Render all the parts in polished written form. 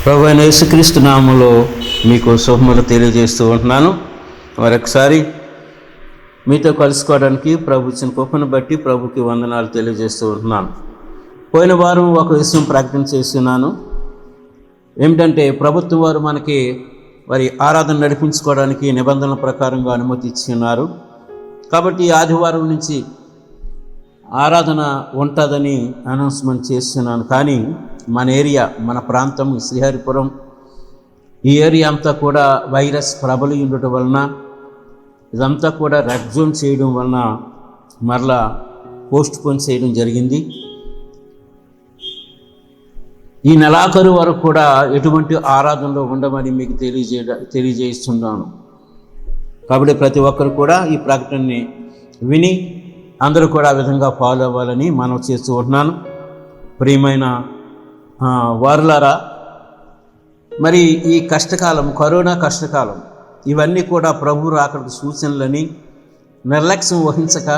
ప్రభువైన యేసుక్రీస్తు నామములో మీకు శుభములు తెలియజేస్తూ ఉంటున్నాను. మరొకసారి మీతో కలుసుకోవడానికి ప్రభు ఇచ్చిన కృపను బట్టి ప్రభుకి వందనాలు తెలియజేస్తూ ఉంటున్నాను. పోయిన వారం ఒక విషయం ప్రకటన చేస్తున్నాను. ఏమిటంటే ప్రభుత్వం వారు మనకి వారి ఆరాధన నడిపించుకోవడానికి నిబంధనల ప్రకారంగా అనుమతి ఇచ్చిన్నారు. కాబట్టి ఆదివారం నుంచి ఆరాధన ఉంటుందని అనౌన్స్మెంట్ చేస్తున్నాను. కానీ మన ఏరియా, మన ప్రాంతం శ్రీహరిపురం, ఈ ఏరియా అంతా కూడా వైరస్ ప్రబలి ఉండటం వలన, ఇదంతా కూడా రెడ్ జోన్ చేయడం వలన మరలా పోస్ట్ పోన్ చేయడం జరిగింది. ఈ నెలాఖరు వరకు కూడా ఎటువంటి ఆరాధనలో ఉండమని మీకు తెలియజేస్తున్నాను. కాబట్టి ప్రతి ఒక్కరు కూడా ఈ ప్రకటనని విని అందరూ కూడా ఆ విధంగా ఫాలో అవ్వాలని మనం చేస్తూ ఉంటున్నాను. ప్రియమైన వారులారా, మరి ఈ కష్టకాలం, కరోనా కష్టకాలం, ఇవన్నీ కూడా ప్రభు రాకడకు సూచనలని నిర్లక్ష్యం వహించక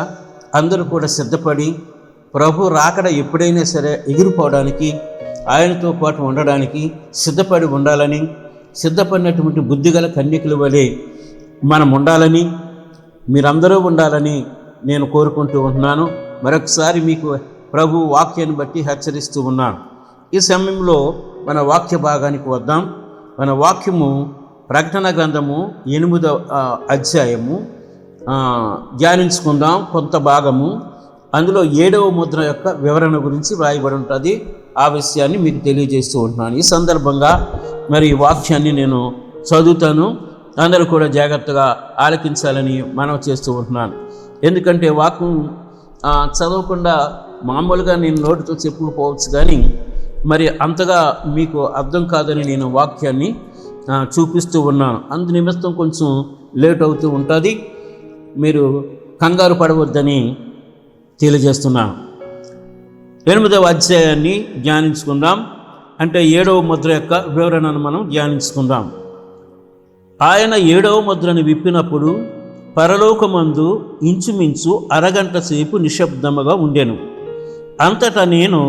అందరూ కూడా సిద్ధపడి ప్రభు రాకడ ఎప్పుడైనా సరే ఎగిరిపోవడానికి, ఆయనతో పాటు ఉండడానికి సిద్ధపడి ఉండాలని, సిద్ధపడినటువంటి బుద్ధిగల కన్యకుల వలె మనం ఉండాలని, మీరందరూ ఉండాలని నేను కోరుకుంటూ ఉంటున్నాను. మరొకసారి మీకు ప్రభు వాక్యాన్ని బట్టి హెచ్చరిస్తూ ఉన్నాను. ఈ సమయంలో మన వాక్య భాగానికి వద్దాం. మన వాక్యము ప్రకటన గ్రంథము 8వ అధ్యాయము ధ్యానించుకుందాం. కొంత భాగము అందులో 7వ ముద్ర యొక్క వివరణ గురించి వ్రాయబడి ఉంటుంది. ఆ విషయాన్ని మీకు తెలియజేస్తూ ఉంటున్నాను. ఈ సందర్భంగా మరి ఈ వాక్యాన్ని నేను చదువుతాను. అందరూ కూడా జాగ్రత్తగా ఆలకించాలని మనవి చేస్తూ ఉంటున్నాను. ఎందుకంటే వాక్యం చదవకుండా మామూలుగా నేను నోటితో చెప్పుకోవచ్చు, కానీ మరి అంతగా మీకు అర్థం కాదని నేను వాక్యాన్ని చూపిస్తూ ఉన్నాను. అందు నిమిత్తం కొంచెం లేట్ అవుతూ ఉంటుంది. మీరు కంగారు పడవద్దని తెలియజేస్తున్నాను. 8వ అధ్యాయాన్ని ధ్యానించుకుందాం. అంటే 7వ ముద్ర యొక్క వివరణను మనం ధ్యానించుకుందాం. ఆయన 7వ ముద్రను విప్పినప్పుడు పరలోకమందు ఇంచుమించు అరగంట సేపు నిశ్శబ్దముగా ఉండెను. అంతటా నేను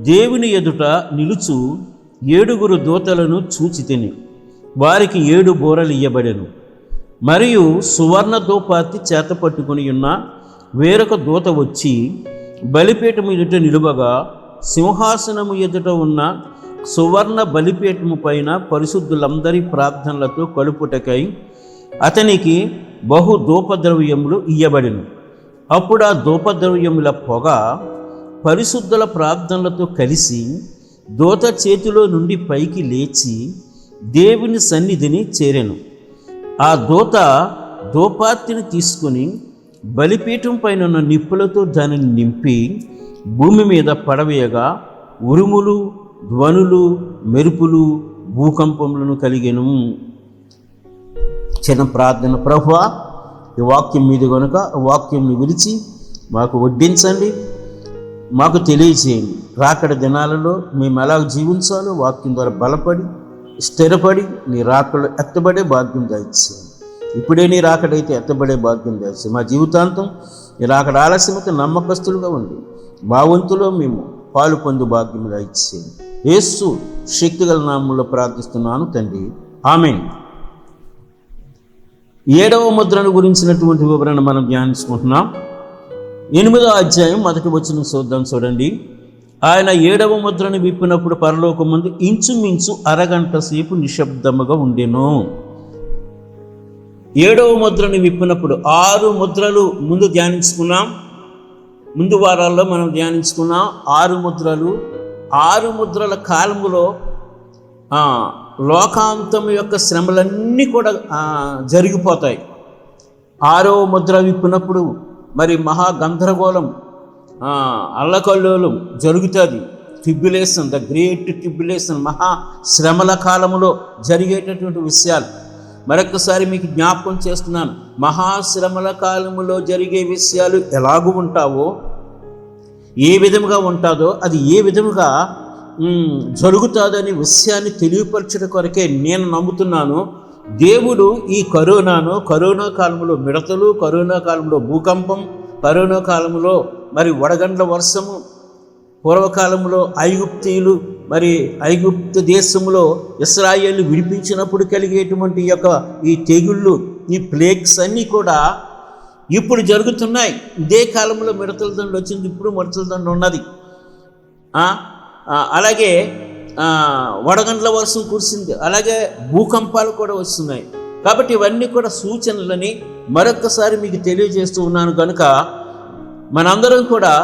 దేవుని ఎదుట నిలుచు 7 దూతలను చూచితిని. వారికి 7 బూరలు ఇయ్యబడెను. మరియు సువర్ణ దూపార్తి చేత పట్టుకుని ఉన్న వేరొక దూత వచ్చి బలిపీఠము ఎదుట నిలువగా, సింహాసనము ఎదుట ఉన్న సువర్ణ బలిపీఠము పైన పరిశుద్ధులందరి ప్రార్థనలతో కలుపుటకై అతనికి బహు ధూపద్రవ్యములు ఇయ్యబడెను. అప్పుడు ఆ ధూపద్రవ్యముల పొగ పరిశుద్ధుల ప్రార్థనలతో కలిసి దూత చేతిలో నుండి పైకి లేచి దేవుని సన్నిధిని చేరెను. ఆ దూత ధూపార్తిని తీసుకుని బలిపీఠం పైన ఉన్న నిప్పులతో దానిని నింపి భూమి మీద పడవేయగా ఉరుములు, ధ్వనులు, మెరుపులు, భూకంపములను కలిగెను. చిన్న ప్రార్థన. ప్రభువా, ఈ వాక్యం మీద కనుక వాక్యంని విరిచి మాకు వడ్డించండి, మాకు తెలియచేయండి. రాకడ దినాలలో మేము ఎలా జీవించాలో వాక్యం ద్వారా బలపడి స్థిరపడి నీ రాకడలో ఎత్తబడే భాగ్యం దయచేయండి. ఇప్పుడే నీ రాకడైతే ఎత్తబడే భాగ్యం దయచేయండి. మా జీవితాంతం నీ రాకడ ఆలస్యమైతే నమ్మకస్తులుగా ఉండి భావంతులో మేము పాలు పొందు భాగ్యం దయచేయండి. యేసు శక్తిగల నామంలో ప్రార్థిస్తున్నాను తండ్రి, ఆమేన్. 7వ ముద్రను గురించినటువంటి వివరణ మనం ధ్యానించుకుంటున్నాం. 8వ అధ్యాయం 1వ వచనం చూడండి. ఆయన 7వ ముద్రను విప్పినప్పుడు పరలోకమందు ఇంచుమించు అరగంట సేపు నిశ్శబ్దముగా ఉండెను. 7వ ముద్రను విప్పినప్పుడు 6 ముద్రలు ముందు ధ్యానించుకున్నాం. ముందు వారాల్లో మనం ధ్యానించుకున్నాం 6 ముద్రలు. 6 ముద్రల కాలములో లోకాంతం యొక్క శ్రమలన్నీ కూడా జరిగిపోతాయి. 6వ ముద్ర విప్పినప్పుడు మరి మహా గందరగోళం, అల్లకల్లోలం జరుగుతుంది. ట్రిబ్యులేషన్, ద గ్రేట్ ట్రిబ్యులేషన్, మహా శ్రమల కాలంలో జరిగేటటువంటి విషయాలు మరొకసారి మీకు జ్ఞాపకం చేస్తున్నాను. మహాశ్రమల కాలములో జరిగే విషయాలు ఎలాగూ ఉంటావో, ఏ విధముగా ఉంటుందో, అది ఏ విధముగా జరుగుతుందని విషయాన్ని తెలియపరచడం కొరకే నేను నమ్ముతున్నాను. దేవుడు ఈ కరోనా కాలంలో మిడతలు, కరోనా కాలంలో భూకంపం, కరోనా కాలంలో మరి వడగండ్ల వర్షము, పూర్వకాలంలో ఐగుప్తీయులు మరి ఐగుప్తు దేశంలో ఇశ్రాయేలు విడిపించినప్పుడు కలిగేటువంటి ఈ తెగుళ్ళు, ఈ ప్లేగ్స్ అన్నీ కూడా ఇప్పుడు జరుగుతున్నాయి. ఇదే కాలంలో మిడతల దండు వచ్చింది, ఇప్పుడు మిడతల దండు ఉన్నది. అలాగే వడగండ్ల వర్షం కురిసింది, అలాగే భూకంపాలు కూడా వస్తున్నాయి. కాబట్టి ఇవన్నీ కూడా సూచనలని మరొక్కసారి మీకు తెలియజేస్తూ ఉన్నాను. కనుక మనందరం కూడా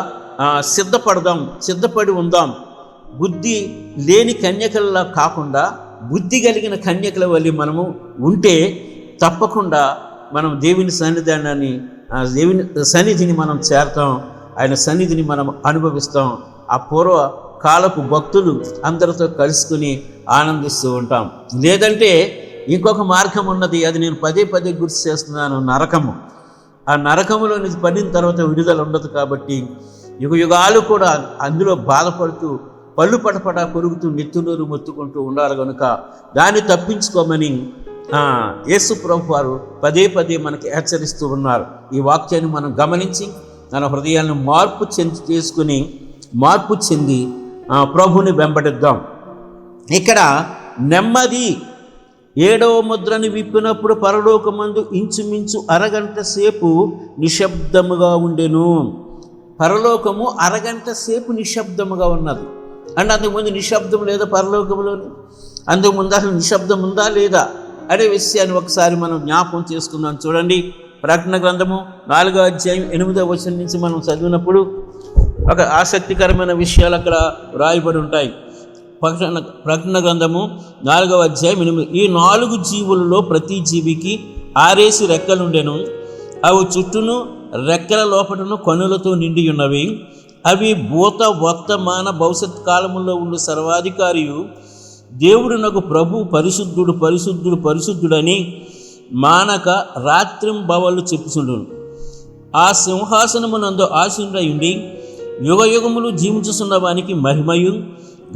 సిద్ధపడి ఉందాం. బుద్ధి లేని కన్యకల్లా కాకుండా బుద్ధి కలిగిన కన్యకల వల్ల మనము ఉంటే తప్పకుండా మనం దేవుని సన్నిధిని మనం చేరతాం, ఆయన సన్నిధిని మనం అనుభవిస్తాం. ఆ పూర్వ కాలపు భక్తులు అందరితో కలుసుకుని ఆనందిస్తూ ఉంటాం. లేదంటే ఇంకొక మార్గం ఉన్నది, అది నేను పదే గుర్తు చేస్తున్నాను, నరకము. ఆ నరకములో నుంచి పడిన తర్వాత విడుదల ఉండదు. కాబట్టి యుగాలు కూడా అందులో బాధపడుతూ పళ్ళు పడపడ కొరుగుతూ నెత్తునూరు మొత్తుకుంటూ ఉండాలి. కనుక దాన్ని తప్పించుకోమని యేసు ప్రభు వారు పదే మనకి హెచ్చరిస్తూ ఉన్నారు. ఈ వాక్యాన్ని మనం గమనించి మన హృదయాలను మార్పు చెంది ప్రభుని వెంబడిద్దాం. ఇక్కడ నెమ్మది 7వ ముద్రని విప్పినప్పుడు పరలోకమందు ఇంచుమించు అరగంట సేపు నిశ్శబ్దముగా ఉండెను. పరలోకము అరగంట సేపు నిశ్శబ్దముగా ఉన్నది. అంటే అంతకుముందు నిశ్శబ్దం లేదా పరలోకంలోని? అంతకుముందు అసలు నిశ్శబ్దం ఉందా లేదా అనే విషయాన్ని ఒకసారి మనం జ్ఞాపకం చేసుకుందాం. చూడండి, ప్రకటన గ్రంథము 4వ అధ్యాయం 8వ వచనం నుంచి మనం చదివినప్పుడు ఒక ఆసక్తికరమైన విషయాలు అక్కడ రాయబడి ఉంటాయి. ప్రకటన గ్రంథము 4వ అధ్యాయం 8. ఈ 4 జీవులలో ప్రతి జీవికి 6 రెక్కలుండెను. అవి చుట్టూను రెక్కల లోపటను కన్నులతో నిండి ఉన్నవి. అవి భూత వర్తమాన భవిష్యత్ కాలములో ఉండే సర్వాధికారియు దేవుడునకు ప్రభు పరిశుద్ధుడని మానక రాత్రింబవళ్ళు చెప్పుచుండును. ఆ సింహాసనమునందు ఆసీనుడయుండి యుగయుగములు జీవించుచున్న వానికి మహిమయు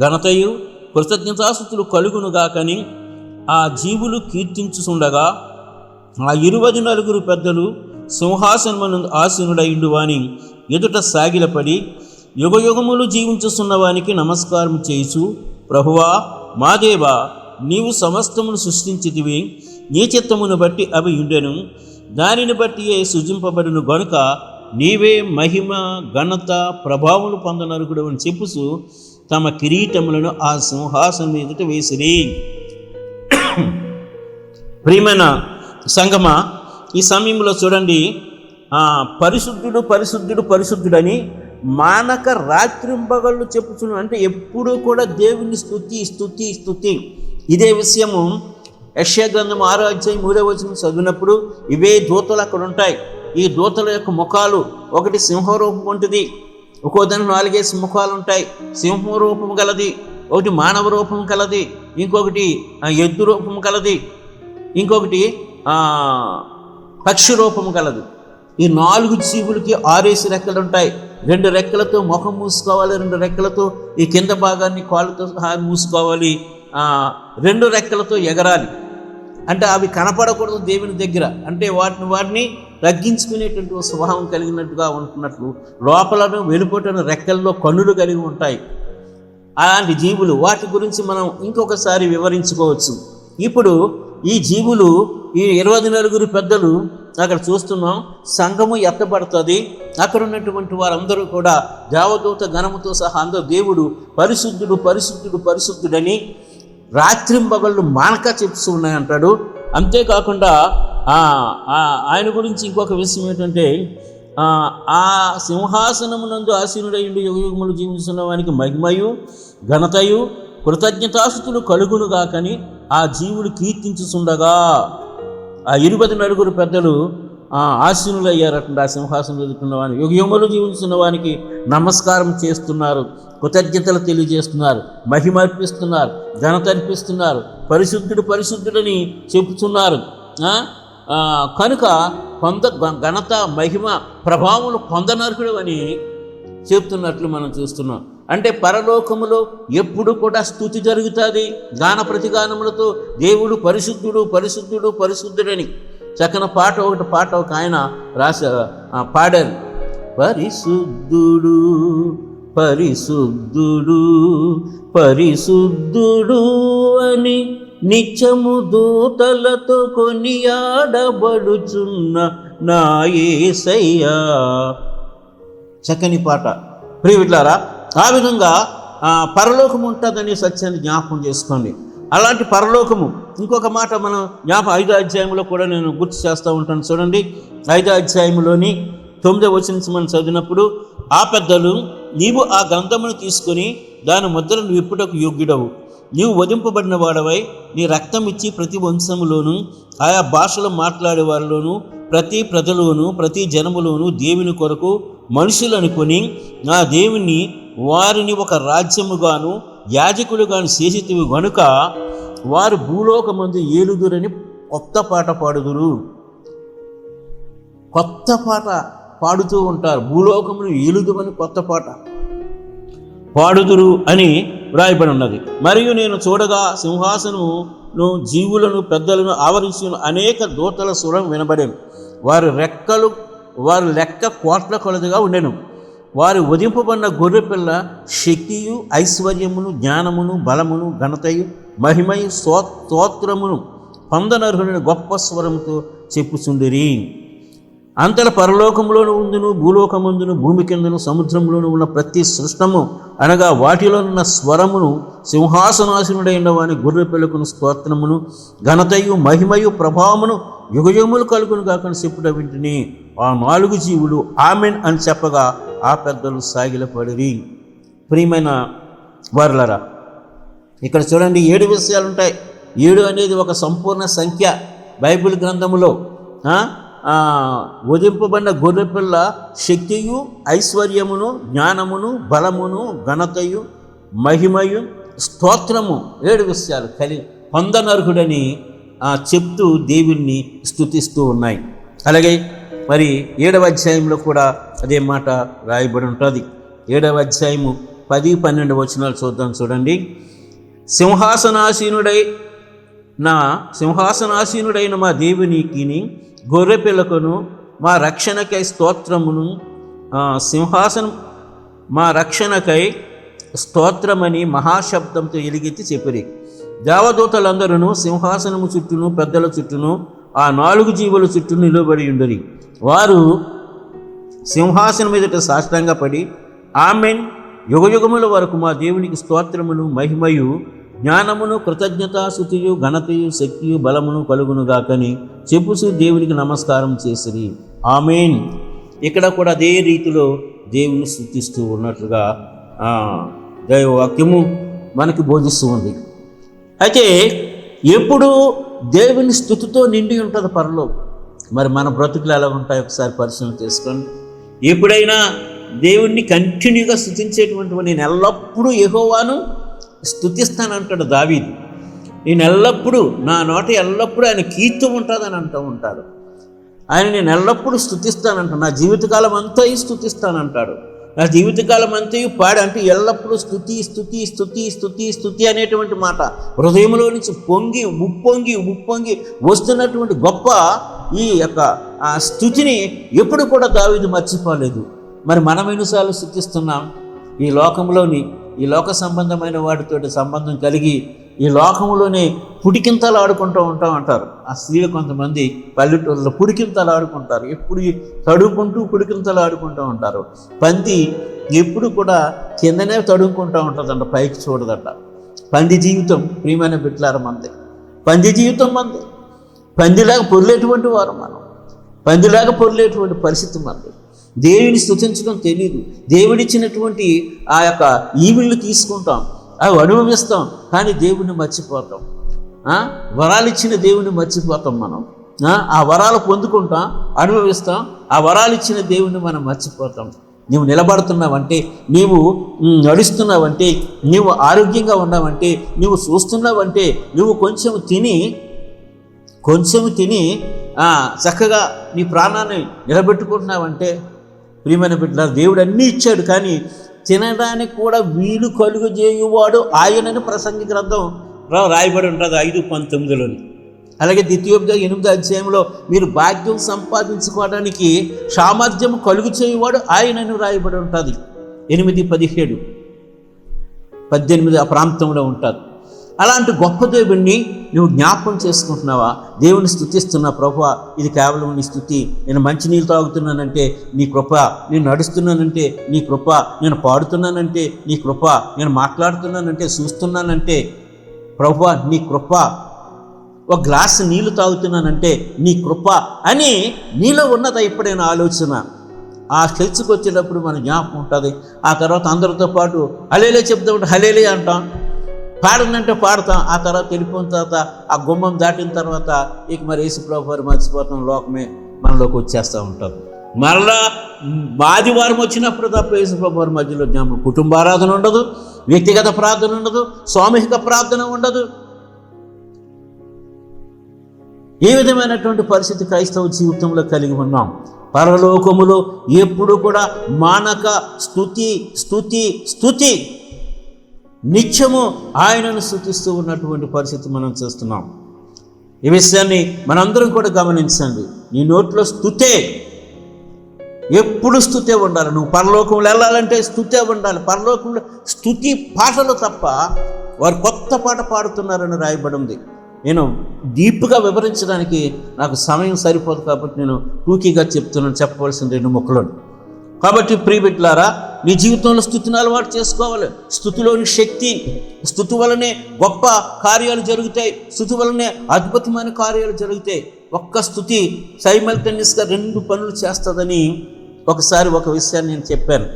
ఘనతయు కృతజ్ఞతాస్తుతులు కలుగునుగాకని ఆ జీవులు కీర్తించుచుండగా ఆ 24 పెద్దలు సింహాసనమునందు ఆసీనుడయుండు వాని ఎదుట సాగిలపడి యుగయుగములు జీవించుచున్న వానికి నమస్కారం చేయుచు, ప్రభువా మా దేవా, నీవు సమస్తమును సృష్టించితివి, నీ చిత్తమును బట్టి అవి ఉండెను, దానిని బట్టి సృజింపబడును గనుక నీవే మహిమ ఘనత ప్రభావములు పొందనరుకుడు అని చెప్పుచు తమ కిరీటములను ఆ సింహాసనం ఎదుట వేసిరి. ప్రియమైన సంగమా, ఈ సమయంలో చూడండి, పరిశుద్ధుడని మానక రాత్రింబగళ్ళు చెప్పుచును. అంటే ఎప్పుడూ కూడా దేవుని స్తుతి. ఇదే విషయము యెషయా గ్రంథం 6వ అధ్యాయం 3వ వచనం చదివినప్పుడు ఇవే దూతలు అక్కడ ఉంటాయి. ఈ దూతల యొక్క ముఖాలు, ఒకటి సింహరూపం ఉంటుంది, ఒక్కో దానికి 4 ముఖాలు ఉంటాయి. సింహ రూపం కలది, ఒకటి మానవ రూపం కలది, ఇంకొకటి ఎద్దు రూపం కలది, ఇంకొకటి పక్షి రూపం కలదు. ఈ 4 జీవులకి 6 రెక్కలు ఉంటాయి. 2 రెక్కలతో ముఖం మూసుకోవాలి, 2 రెక్కలతో ఈ కింద భాగాన్ని కాళ్ళతో మూసుకోవాలి, 2 రెక్కలతో ఎగరాలి. అంటే అవి కనపడకూడదు దేవుని దగ్గర. అంటే వాటిని తగ్గించుకునేటువంటి స్వభావం కలిగినట్టుగా ఉంటున్నట్లు లోపలను వెలుపటను రెక్కల్లో కన్నులు కలిగి ఉంటాయి అలాంటి జీవులు. వాటి గురించి మనం ఇంకొకసారి వివరించుకోవచ్చు. ఇప్పుడు ఈ జీవులు, ఈ 24 పెద్దలు అక్కడ చూస్తున్నాం. సంఘము ఎత్తబడుతుంది. అక్కడ ఉన్నటువంటి వారందరూ కూడా దేవదూత గణముతో సహా అందరూ దేవుడు పరిశుద్ధుడని రాత్రింబగళ్ళు మానక చెప్తూ ఉన్నాయంటాడు. అంతేకాకుండా ఆయన గురించి ఇంకొక విషయం ఏంటంటే, ఆ సింహాసనమునందు ఆసీనుడయుండి యుగయుగములు జీవిస్తున్న వానికి మహిమయు ఘనతయు కృతజ్ఞతాస్తుతులు కలుగునుగాకని ఆ జీవులు కీర్తించుచుండగా ఆ 24 పెద్దలు ఆసీనులు అయ్యారట. ఆ సింహాసనం ఎదుర్కొన్న వానికి యుగయుగములు జీవిస్తున్న వానికి నమస్కారం చేస్తున్నారు, కృతజ్ఞతలు తెలియజేస్తున్నారు, మహిమ అర్పిస్తున్నారు, ఘనత అర్పిస్తున్నారు, పరిశుద్ధుడని చెబుతున్నారు. కనుక ఘనత మహిమ ప్రభావములు పొందనర్హుడు అని చెప్తున్నట్లు మనం చూస్తున్నాం. అంటే పరలోకములో ఎప్పుడు కూడా స్తుతి జరుగుతుంది. గాన ప్రతిగానములతో దేవుడు పరిశుద్ధుడని చక్కన పాట ఒక ఆయన పాడారు. పరిశుద్ధుడు పరిశుద్ధుడు అని నిత్యము దూతలతో కొనియాడబడుచున్న నా యేసయ్యా. చక్కని పాట ప్రియవిట్లారా. ఆ విధంగా పరలోకం ఉంటుందని సత్యాన్ని జ్ఞాపకం చేసుకోండి. అలాంటి పరలోకము ఇంకొక మాట మనం 5వ అధ్యాయంలో కూడా నేను గుర్తు చేస్తూ ఉంటాను. చూడండి, 5వ అధ్యాయంలోని 9వ వచనం మనం చదివినప్పుడు, ఆ పెద్దలు, నీవు ఆ గ్రంథమును తీసుకొని దాని ముద్రను విప్పుటకు యోగ్యుడవు, నీవు వధింపబడిన వాడవై నీ రక్తం ఇచ్చి ప్రతి వంశములోను ఆయా భాషలు మాట్లాడే వారిలోను ప్రతి ప్రజలోను ప్రతి జనములోను దేవుని కొరకు మనుషులు అనుకొని నా దేవుని వారిని ఒక రాజ్యముగాను యాజకులుగాను చేసితివి గనుక వారు భూలోకమందు ఏలుదురని కొత్త పాట పాడుదురు. కొత్త పాట పాడుతూ ఉంటారు. భూలోకమును ఏలుదుమని కొత్త పాట పాడుదురు అని వ్రాయబడి ఉన్నది. మరియు నేను చూడగా సింహాసనమును జీవులను పెద్దలను ఆవరించిన అనేక దూతల స్వరం వినబడేను. వారి లెక్క కోట్ల కొలదిగా ఉండెను. వారు వధింపబడిన గొర్రెపిల్ల శక్తియు ఐశ్వర్యమును జ్ఞానమును బలమును ఘనతయు మహిమయు స్తోత్రమును పొందనర్హుడైన గొప్ప స్వరముతో చెప్పుచుండిరి. అంతల పరలోకములోను ఉందును భూలోకమందును భూమి కిందను సముద్రంలోను ఉన్న ప్రతి సృష్టము అనగా వాటిలోనున్న స్వరమును సింహాసనాసనుడైన వాని గొర్రెపిల్లకును స్తోత్రమును ఘనతయు మహిమయు ప్రభావమును యుగయుగములు కలుగును కాకుండా చెప్పుట వింటిని. ఆ 4 జీవులు ఆమెన్ అని చెప్పగా ఆ పెద్దలు సాగిలపడిరి. ప్రియమైన వారులారా, ఇక్కడ చూడండి 7 విషయాలు ఉంటాయి. 7 అనేది ఒక సంపూర్ణ సంఖ్య బైబిల్ గ్రంథములో. వధింపబడిన గొర్రెపిల్ల శక్తియు ఐశ్వర్యమును జ్ఞానమును బలమును ఘనతయు మహిమయు స్తోత్రము 7 విషయాలు పొందనర్హుడని చెప్తూ దేవుణ్ణి స్తుతిస్తూ ఉన్నాయి. అలాగే మరి 7వ అధ్యాయంలో కూడా అదే మాట రాయబడి ఉంటుంది. 7వ అధ్యాయము 10-12 వచనాలు చూద్దాం. చూడండి, సింహాసనాసీనుడైన మా దేవునికి గొర్రెపిల్లకును మా రక్షణకై స్తోత్రమును మా రక్షణకై స్తోత్రమని మహాశబ్దంతో ఎలుగెత్తి చెప్పిరి. దేవదూతలందరూ సింహాసనము చుట్టూను పెద్దల చుట్టూను ఆ 4 జీవుల చుట్టూ నిలబడి ఉండరి. వారు సింహాసనం మీదట సాష్టాంగపడి ఆమెన్, యుగయుగముల వరకు మా దేవునికి స్తోత్రమును మహిమయు జ్ఞానమును కృతజ్ఞతాస్తుతియు ఘనతయు శక్తియు బలమును కలుగునుగాకని చెప్పుచూ దేవునికి నమస్కారం చేసిరి. ఆమెన్. ఇక్కడ కూడా అదే రీతిలో దేవుని స్తుతిస్తూ ఉన్నట్లుగా దైవవాక్యము మనకి బోధిస్తూ ఉంది. అయితే ఎప్పుడు దేవుని స్తుతితో నిండి ఉంటుంది పరలోకం. మరి మన బ్రతుకులు ఎలా ఉంటాయి ఒకసారి పరిశీలన చేసుకోండి. ఎప్పుడైనా దేవుణ్ణి కంటిన్యూగా స్తుతించేటువంటి నేను ఎల్లప్పుడూ యెహోవాను స్తుతిస్తానంటాడు దావీదు. నేను ఎల్లప్పుడూ నా నోట ఎల్లప్పుడూ ఆయన కీర్తి ఉంటుందని అంటూ ఉంటాడు. ఆయన నేను ఎల్లప్పుడూ స్తుతిస్తానంటాడు. నా జీవితకాలం అంతా స్తుతిస్తానంటాడు. నా జీవితకాలం అంతయు పాడి అంటే ఎల్లప్పుడూ స్తుతి స్తుతి స్తుతి స్తుతి స్తుతి అనేటువంటి మాట హృదయంలో నుంచి పొంగి ఉప్పొంగి వస్తున్నటువంటి గొప్ప ఈ యొక్క స్తుతిని ఎప్పుడు కూడా దావీదు మర్చిపోలేదు. మరి మనం ఎన్నిసార్లు స్తుతిస్తున్నాం? ఈ లోక సంబంధమైన వాటితో సంబంధం కలిగి ఈ లోకంలోనే పుడికింతలు ఆడుకుంటూ అంటారు. ఆ స్త్రీలు కొంతమంది పల్లెటూరులో పుడికింతలు ఆడుకుంటారు. ఎప్పుడు తడుకుంటూ పుడికింతలు ఆడుకుంటూ ఉంటారు. పంది ఎప్పుడు కూడా కిందనే తడుకుంటూ ఉంటుందంట, పైకి చూడదట. పంది జీవితం ప్రియమైన బిడ్డలారా మంది. పంది జీవితం మంది. పందిలాగా పొర్లేటువంటి వారు మనం. పందిలాగా పొర్లేటువంటి పరిస్థితి మంది. దేవుని స్తుతించడం తెలియదు. దేవుడిచ్చినటువంటి ఆ యొక్క ఈవుల్ని తీసుకుంటాం, అవి అనుభవిస్తాం, కానీ దేవుణ్ణి మర్చిపోతాం. వరాలు ఇచ్చిన దేవుణ్ణి మర్చిపోతాం మనం. ఆ వరాలు పొందుకుంటాం, అనుభవిస్తాం, ఆ వరాలు ఇచ్చిన దేవుణ్ణి మనం మర్చిపోతాం. నీవు నిలబడుతున్నావంటే, నీవు నడుస్తున్నావంటే, నీవు ఆరోగ్యంగా ఉన్నావంటే, నీవు చూస్తున్నావంటే, నువ్వు కొంచెం తిని చక్కగా నీ ప్రాణాన్ని నిలబెట్టుకుంటున్నావంటే ప్రియమైన బిడ్డలారా, దేవుడు అన్నీ ఇచ్చాడు, కానీ తినడానికి కూడా వీలు కలుగజేయువాడు ఆయనని ప్రసంగి గ్రంథం రాయబడి ఉంటుంది 5:19. అలాగే ద్వితీయోపదేశం 8వ అధ్యాయంలో మీరు భాగ్యం సంపాదించుకోవడానికి సామర్థ్యం కలుగు చేయువాడు ఆయనని రాయబడి ఉంటుంది. 8:17, 18 ఆ ప్రాంతంలో ఉంటారు. అలాంటి గొప్ప దేవుణ్ణి నువ్వు జ్ఞాపకం చేసుకుంటున్నావా? దేవుని స్తుతిస్తున్నా, ప్రభువా ఇది కేవలం నీ స్తుతి, నేను మంచినీళ్ళు తాగుతున్నానంటే నీ కృప, నేను నడుస్తున్నానంటే నీ కృప, నేను పాడుతున్నానంటే నీ కృప, నేను మాట్లాడుతున్నానంటే, చూస్తున్నానంటే ప్రభువా నీ కృప, ఒక గ్లాసు నీళ్లు తాగుతున్నానంటే నీ కృప అని నీలో ఉన్నదా ఎప్పుడైనా ఆలోచన? ఆ చర్చికి వచ్చేటప్పుడు మన జ్ఞాపకం ఉంటుంది. ఆ తర్వాత అందరితో పాటు హల్లెలూయా చెప్తామంటే హల్లెలూయా అంటాం, పాడనంటే పాడతాం. ఆ తర్వాత వెళ్ళిపోయిన తర్వాత ఆ గుమ్మం దాటిన తర్వాత ఇక మరి యేసుప్రభు వారు మర్చిపోతాం, లోకమే మనలోకి వచ్చేస్తూ ఉంటుంది. మరలా ఆదివారం వచ్చినప్పుడు తప్ప యేసుప్రభు వారి మధ్యలో జ్ఞాపకం, కుటుంబారాధన ఉండదు, వ్యక్తిగత ప్రార్థన ఉండదు, సామూహిక ప్రార్థన ఉండదు. ఏ విధమైనటువంటి పరిస్థితి క్రైస్తవ జీవితంలో కలిగి ఉన్నాం? పరలోకములో ఎప్పుడు కూడా మానక స్తుతి స్తుతి స్తుతి, నిత్యము ఆయనను స్తుతిస్తూ ఉన్నటువంటి పరిస్థితి మనం చూస్తున్నాం. ఈ విషయాన్ని మనందరం కూడా గమనించండి. నీ నోట్లో స్తుతే, ఎప్పుడు స్తుతే ఉండాలి. నువ్వు పరలోకంలో వెళ్ళాలంటే స్తుతే ఉండాలి. పరలోకంలో స్తుతి పాటలు తప్ప వారు కొత్త పాట పాడుతున్నారని రాయబడి ఉంది. నేను డీప్గా వివరించడానికి నాకు సమయం సరిపోదు కాబట్టి నేను టూకీగా చెప్తున్నాను, చెప్పవలసిన 2 ముక్కలు. కాబట్టి ప్రియబిడ్డలారా, నీ జీవితంలో స్తుతిని అలవాటు చేసుకోవాలి. స్తుతిలోని శక్తి, స్తుతి వలనే గొప్ప కార్యాలు జరుగుతాయి, స్తుతి వలనే అద్భుతమైన కార్యాలు జరుగుతాయి. ఒక్క స్తుతి సైమల్టేనియస్గా 2 పనులు చేస్తుందని ఒకసారి ఒక విషయాన్ని నేను చెప్పాను.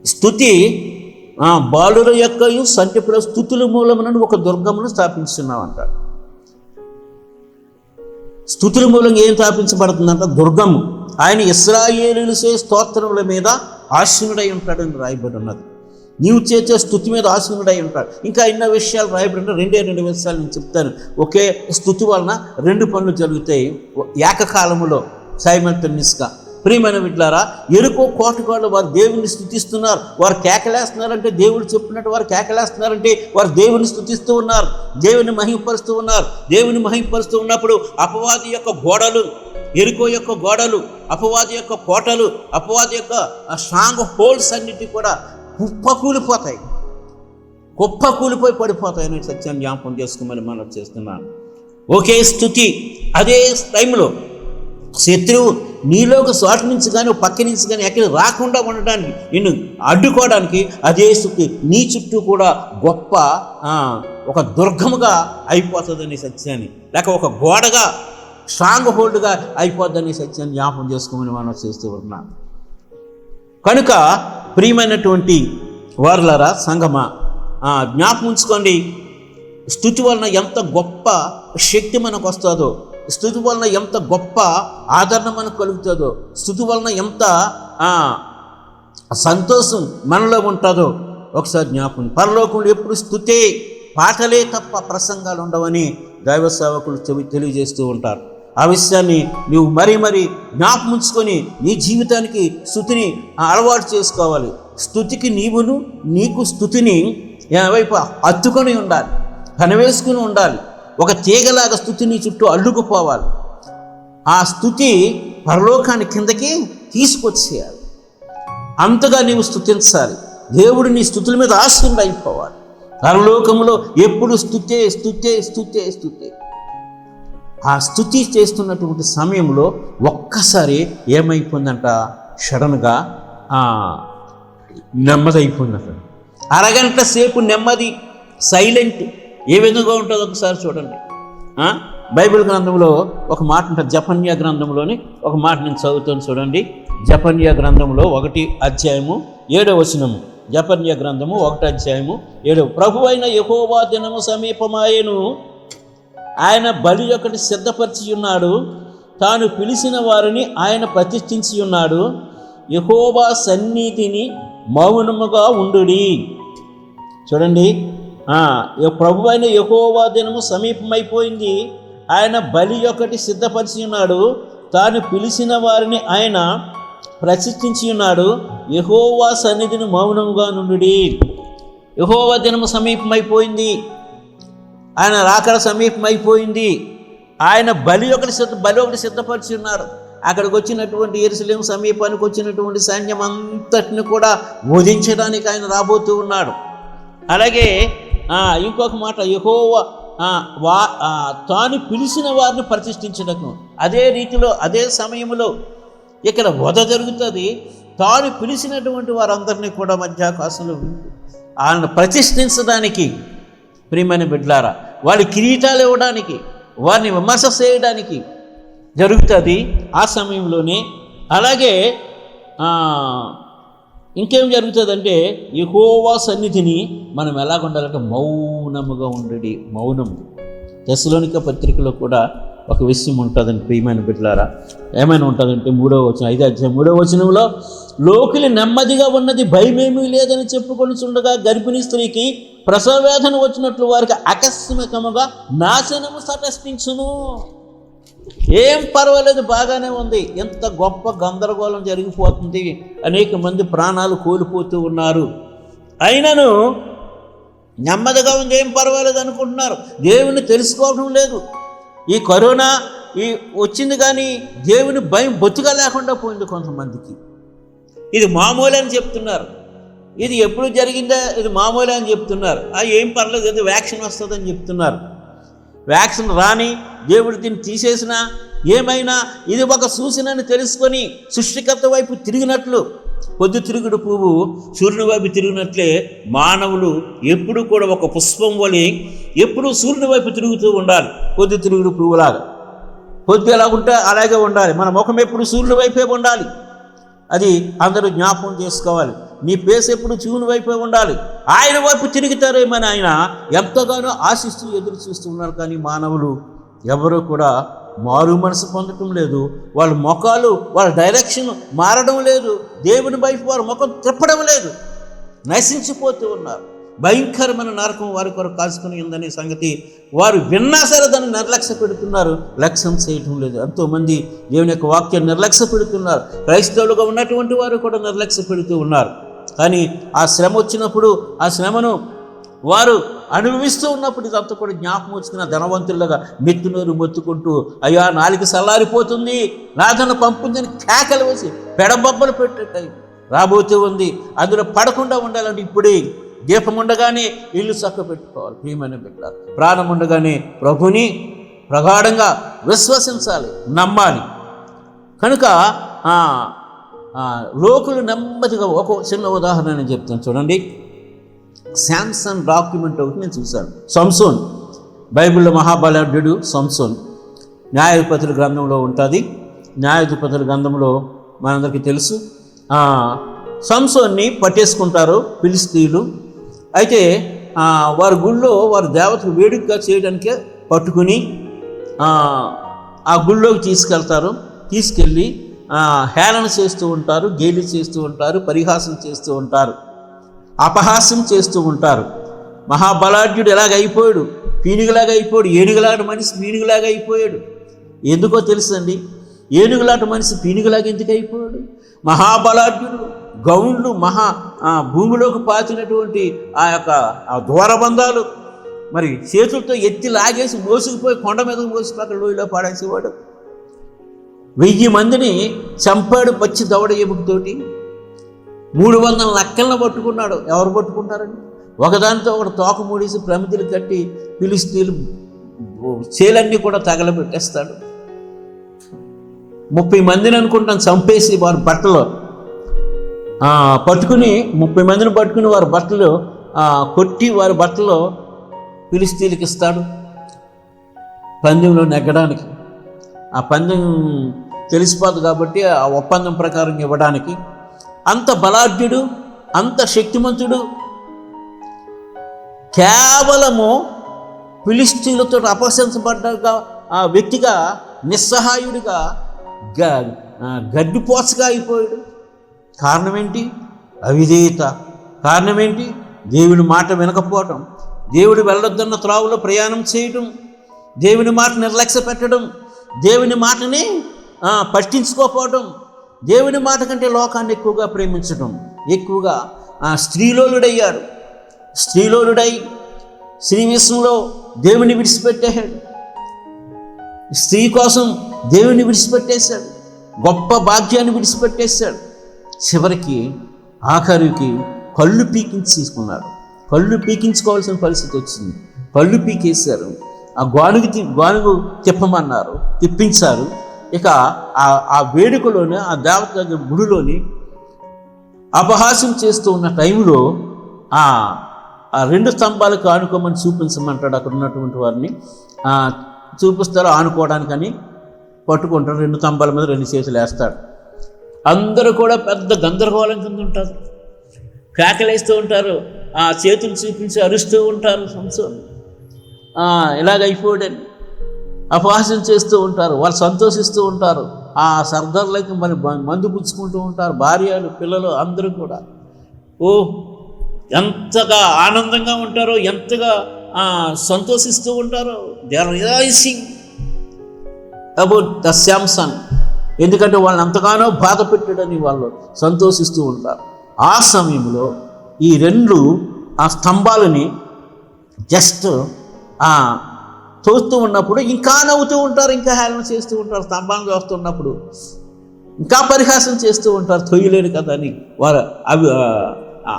స్తుతి బాలుర యొక్కయు సంఖ్యపుర స్తుతుల మూలమునను ఒక దుర్గమును స్థాపించున్నాం అంటాడు. స్తుతుల మూలంగా ఏం స్థాపించబడుతుందంట? దుర్గము. ఆయన ఇశ్రాయేలీయుల స్తోత్రముల మీద ఆసీనుడై ఉంటాడని రాయబడి ఉన్నది. నీవు చేసే స్తుతి మీద ఆసీనుడై ఉంటాడు. ఇంకా ఎన్నో విషయాలు రాయబడి ఉంటాయి. 2 విషయాలు నేను చెప్తాను. ఒకే స్తుతి వలన 2 పనులు జరుగుతాయి ఏకకాలములో, సైమల్టేనియస్గా. ప్రియమైన బిడ్డలారా, ఎరుకో కోటగాళ్ళు వారు దేవుని స్తుతిస్తున్నారు. వారు కేకలేస్తున్నారంటే, దేవుడు చెప్పినట్టు వారు కేకలేస్తున్నారంటే వారు దేవుని స్తుతిస్తూ ఉన్నారు, దేవుని మహిమపరుస్తూ ఉన్నారు. దేవుని మహిమపరుస్తూ ఉన్నప్పుడు అపవాది యొక్క గోడలు, ఎరుకో యొక్క గోడలు, అపవాది యొక్క కోటలు, అపవాది యొక్క స్ట్రాంగ్ హోల్డ్స్ అన్నిటి కూడా కుప్పకూలిపోతాయి, కుప్పకూలిపోయి పడిపోతాయని సత్యాన్ని జ్ఞాపకం చేసుకోమని మనం చేస్తున్నాను. ఒకే స్తుతి అదే టైంలో శత్రువు నీలోకి చోట నుంచి కానీ పక్క నుంచి కానీ ఎక్కడ రాకుండా ఉండడానికి, నిన్ను అడ్డుకోవడానికి అదే స్తుతి నీ చుట్టూ కూడా గొప్ప ఒక దుర్గముగా అయిపోతుందని సత్యాన్ని, లేక ఒక గోడగా స్ట్రాంగ్ హోల్డ్గా అయిపోద్దని సత్యాన్ని జ్ఞాపకం చేసుకోమని మనం చేస్తూ ఉన్నాం. కనుక ప్రియమైనటువంటి వారులారా, సంగమా, జ్ఞాపకం ఉంచుకోండి, స్తుతి వలన ఎంత గొప్ప శక్తి మనకు వస్తుందో, స్తుతి వలన ఎంత గొప్ప ఆదరణ మనకు కలుగుతుందో, స్తుతి వలన ఎంత సంతోషం మనలో ఉంటుందో ఒకసారి జ్ఞాపకం. పరలోకంలో ఎప్పుడు స్తుతే, పాటలే తప్ప ప్రసంగాలు ఉండవని దైవ సేవకులు తెలియజేస్తూ ఉంటారు. ఆ విషయాన్ని నువ్వు మరీ జ్ఞాపకం ఉంచుకొని నీ జీవితానికి స్తుతిని అలవాటు చేసుకోవాలి. స్తుతికి నీవును నీకు స్తుతిని వైపు అత్తుకొని ఉండాలి, కనవేసుకుని ఉండాలి. ఒక తీగలాగా స్తుతి నీ చుట్టూ అల్లుకుపోవాలి. ఆ స్తుతి పరలోకాన్ని కిందకి తీసుకొచ్చేయాలి. అంతగా నీవు స్తుతించాలి. దేవుడు నీ స్తుతుల మీద ఆశీనుడు అయిపోవాలి. పరలోకంలో ఎప్పుడు స్తుతే స్తుతే స్తుతే స్తుతే. ఆ స్తుతి చేస్తున్నటువంటి సమయంలో ఒక్కసారి ఏమైపోయిందంట, సడన్గా నెమ్మది అయిపోయిందంట. అరగంట సేపు నెమ్మది, సైలెంట్. ఏ విధంగా ఉంటుందో ఒకసారి చూడండి. బైబిల్ గ్రంథంలో ఒక మాట ఉంటుంది, జఫన్యా గ్రంథంలోని ఒక మాట నేను చదువుతాను చూడండి. జఫన్యా గ్రంథంలో 1:7 జఫన్యా గ్రంథము 1:7 ప్రభువైన యెహోవా దినము సమీపమాయెను, ఆయన బలి ఒకటి సిద్ధపరిచి ఉన్నాడు, తాను పిలిచిన వారిని ఆయన ప్రతిష్ఠించి ఉన్నాడు. యెహోవా సన్నిధిని మౌనముగా ఉండుడి. చూడండి, ప్రభువైన యెహోవా దినము సమీపమైపోయింది, ఆయన బలి ఒకటి సిద్ధపరిచి ఉన్నాడు, తాను పిలిచిన వారిని ఆయన ప్రతిష్ఠించి ఉన్నాడు. యెహోవా సన్నిధిని మౌనముగా నుండుడి. యెహోవా దినము సమీపమైపోయింది, ఆయన రాకడ సమీపమైపోయింది, ఆయన బలి ఒకటి సిద్ధపరిచి ఉన్నారు, అక్కడికి వచ్చినటువంటి యెరూషలేము సమీపానికి వచ్చినటువంటి సైన్యం అంతటిని కూడా వధించడానికి ఆయన రాబోతూ ఉన్నాడు. అలాగే ఇంకొక మాట, యెహోవా తాను పిలిచిన వారిని ప్రతిష్ఠించడకు. అదే రీతిలో అదే సమయంలో ఇక్కడ వధ జరుగుతుంది. తాను పిలిచినటువంటి వారందరినీ కూడా మధ్యాకాశంలో ఆయన ప్రతిష్ఠించడానికి, ప్రియమైన బిడ్డలారా, వారి కిరీటాలు ఇవ్వడానికి, వారిని విమర్శ చేయడానికి జరుగుతుంది ఆ సమయంలోనే. అలాగే ఇంకేం జరుగుతుందంటే, యెహోవా సన్నిధిని మనం ఎలాగ ఉండాలంటే మౌనముగా ఉండడి. మౌనం. తెస్సలోనిక పత్రికలో కూడా ఒక విషయం ఉంటుందండి ప్రియమైన బిడ్డలారా. ఏమైనా ఉంటుందంటే 3వ వచనం, 5వ అధ్యాయం 3వ వచనంలో, లోకిలి నెమ్మదిగా ఉన్నది భయమేమీ లేదని చెప్పుకొనిచుండగా గర్భిణీ స్త్రీకి ప్రసవ వేదన వచ్చినట్లు వారికి ఆకస్మికముగా నాశనము తటస్థించును. ఏం పర్వాలేదు, బాగానే ఉంది. ఎంత గొప్ప గందరగోళం జరిగిపోతుంది, అనేక మంది ప్రాణాలు కోల్పోతూ ఉన్నారు. అయినను నెమ్మదిగా ఉంది, ఏం పర్వాలేదు అనుకుంటున్నారు. దేవుని తెలుసుకోవడం లేదు. ఈ కరోనా వచ్చింది కానీ దేవుని భయం బొత్తిగా లేకుండా పోయింది కొంతమందికి. ఇది మామూలు అని చెప్తున్నారు. ఇది ఎప్పుడు జరిగిందా, ఇది మామూలు అని చెప్తున్నారు. ఏం పర్లేదు, ఏదో వ్యాక్సిన్ వస్తుందని చెప్తున్నారు. వ్యాక్సిన్ రాని, దేవుడు దీన్ని తీసేసినా ఏమైనా ఇది ఒక సూచనని తెలుసుకొని సృష్టికర్త వైపు తిరిగినట్లు, పొద్దుతిరుగుడు పువ్వు సూర్యుని వైపు తిరిగినట్లే మానవులు ఎప్పుడు కూడా ఒక పుష్పం వలె ఎప్పుడు సూర్యుని వైపు తిరుగుతూ ఉండాలి. పొద్దుతిరుగుడు పువ్వులాగా పొద్దు ఎలా ఉంటే అలాగే ఉండాలి. మన ముఖం ఎప్పుడు సూర్యుని వైపే ఉండాలి. అది అందరూ జ్ఞాపకం చేసుకోవాలి. నీ పేస్ ఎప్పుడు శివుని వైపే ఉండాలి. ఆయన వైపు తిరుగుతారేమని ఆయన ఎంతగానో ఆశిస్తూ ఎదురు చూస్తూ ఉన్నారు. కానీ మానవులు ఎవరూ కూడా మారు మనసు పొందటం లేదు. వాళ్ళ ముఖాలు, వాళ్ళ డైరెక్షన్ మారడం లేదు. దేవుని వైపు వారి ముఖం తిప్పడం లేదు. నశించిపోతూ ఉన్నారు. భయంకరమైన నరకం వారి కొరకు కాచుకుని ఉందనే సంగతి వారు విన్నా సరే దాన్ని నిర్లక్ష్య పెడుతున్నారు, లక్ష్యం చేయటం లేదు. ఎంతోమంది దేవుని యొక్క వాక్యాన్ని నిర్లక్ష్య పెడుతున్నారు. క్రైస్తవులుగా ఉన్నటువంటి వారు కూడా నిర్లక్ష్య పెడుతూ ఉన్నారు. కానీ ఆ శ్రమ వచ్చినప్పుడు, ఆ శ్రమను వారు అనుభవిస్తూ ఉన్నప్పుడు ఇదంతా కూడా జ్ఞాపకం వచ్చుకున్న ధనవంతులుగా మెత్తునోరు మొత్తుకుంటూ, అయ్యా నాలుక చల్లారిపోతుంది, నాదను పంపుందని కేకలు వేసి పెడబొబ్బలు పెట్టేటై రాబోతూ ఉంది. అందులో పడకుండా ఉండాలంటే ఇప్పుడే దీపం ఉండగానే ఇల్లు చక్క పెట్టుకోవాలి. ప్రియమైన బిడ్డలారా, ప్రాణం ఉండగానే ప్రభుని ప్రగాఢంగా విశ్వసించాలి, నమ్మాలి. కనుక లోకులు నెమ్మదిగా ఒక చిన్న ఉదాహరణ నేను చెప్తాను చూడండి. శాంసన్ డాక్యుమెంట్ ఒకటి నేను చూశాను. సంసోన్, బైబిల్లో మహాబలాఢ్యుడు సంసోన్. న్యాయాధిపతుల గ్రంథంలో ఉంటుంది. న్యాయాధిపతుల గ్రంథంలో మనందరికీ తెలుసు. సంసోన్ని పట్టేసుకుంటారు ఫిలిష్తీయులు. అయితే వారి గుళ్ళో వారి దేవతకు వేడుకగా చేయడానికే పట్టుకుని ఆ గుళ్ళోకి తీసుకెళ్తారు. తీసుకెళ్ళి హేళన చేస్తూ ఉంటారు, గేలి చేస్తూ ఉంటారు, పరిహాసం చేస్తూ ఉంటారు, అపహాస్యం చేస్తూ ఉంటారు. మహాబలాఢ్యుడు ఎలాగ అయిపోయాడు, పీనుగులాగా అయిపోయాడు. ఏనుగులాంటి మనిషి పీనుగులాగా అయిపోయాడు. ఎందుకో తెలుసండి, ఏనుగులాంటి మనిషి పీనుగులాగా ఎందుకు అయిపోయాడు? మహాబలాఢ్యుడు, గౌండ్లు, భూమిలోకి పాతినటువంటి ఆ యొక్క ద్వారబంధాలు మరి చేతులతో ఎత్తి లాగేసి మోసుకుపోయి కొండ మీద మోసి పక్కన లోయలో పాడేసేవాడు. 1000 మందిని చంపాడు పచ్చి దవడ ఎముకతోటి. 300 నక్కలను పట్టుకున్నాడు. ఎవరు పట్టుకుంటారండి? ఒకదానితో ఒకటి తోక మూడేసి ప్రమితులు కట్టి ఫిలిష్తీయులు చేలన్నీ కూడా తగలబెట్టేస్తాడు. 30 మందిని అనుకుంటాను చంపేసి వారి బట్టలు పట్టుకుని 30 మందిని పట్టుకుని వారి బట్టలు కొట్టి వారి బట్టలు ఫిలిష్తీయులకు ఇస్తాడు పందెంలో నెగ్గడానికి. ఆ పందెం తెలిసిపోదు కాబట్టి ఆ ఒప్పందం ప్రకారం ఇవ్వడానికి. అంత బలాఢ్యుడు, అంత శక్తిమంతుడు, కేవలము ఫిలిష్తీయులతో అపహసించబడ్డ ఆ వ్యక్తిగా నిస్సహాయుడిగా గడ్డిపోచగా అయిపోయాడు. కారణం ఏంటి? అవిధేయత. కారణం ఏంటి? దేవుని మాట వినకపోవటం, దేవుడు వెళ్ళొద్దన్న త్రావులో ప్రయాణం చేయటం, దేవుని మాట నిర్లక్ష్య పెట్టడం, దేవుని మాటని పట్టించుకోకపోవడం, దేవుని మాట కంటే లోకాన్ని ఎక్కువగా ప్రేమించడం, ఎక్కువగా స్త్రీలోలుడయ్యాడు. స్త్రీలోలుడై స్త్రీ విషయంలో దేవుని విడిచిపెట్టేశాడు. స్త్రీ కోసం దేవుని విడిచిపెట్టేశాడు. గొప్ప భాగ్యాన్ని విడిచిపెట్టేశాడు. చివరికి ఆఖరికి కళ్ళు పీకించి తీసుకున్నాడు. కళ్ళు పీకించుకోవాల్సిన పరిస్థితి వచ్చింది. కళ్ళు పీకేశారు. ఆ గానుగు తిప్పమన్నారు, తిప్పించారు. ఇక ఆ వేడుకలోనే ఆ దేవత గుడిలోని అపహాస్యం చేస్తూ ఉన్న టైంలో ఆ 2 స్తంభాలకు ఆనుకోమని చూపించమంటాడు. అక్కడ ఉన్నటువంటి వారిని చూపిస్తారు. ఆనుకోవడానికని పట్టుకుంటారు. 2 స్తంభాల మీద 2 చేతులు వేస్తాడు. అందరూ కూడా పెద్ద గందరగోళం కింద ఉంటారు, కేకలేస్తూ ఉంటారు, ఆ చేతులు చూపించి అరుస్తూ ఉంటారు. సంసోను ఇలాగైపోయాడని అపహాస్యం చేస్తూ ఉంటారు. వాళ్ళు సంతోషిస్తూ ఉంటారు. ఆ సర్దార్లకి మరి మందు పుచ్చుకుంటూ ఉంటారు. భార్యలు, పిల్లలు అందరూ కూడా ఎంతగా ఆనందంగా ఉంటారో, ఎంతగా సంతోషిస్తూ ఉంటారో. They are rejoicing about the Samson. ఎందుకంటే వాళ్ళని ఎంతగానో బాధ పెట్టాడని వాళ్ళు సంతోషిస్తూ ఉంటారు. ఆ సమయంలో ఈ 2 స్తంభాలని జస్ట్ తోస్తూ ఉన్నప్పుడు ఇంకా నవ్వుతూ ఉంటారు, ఇంకా హేళన చేస్తూ ఉంటారు. స్తంభాలను చూస్తున్నప్పుడు ఇంకా పరిహాసం చేస్తూ ఉంటారు. తొయ్యలేడు కదా అని వారు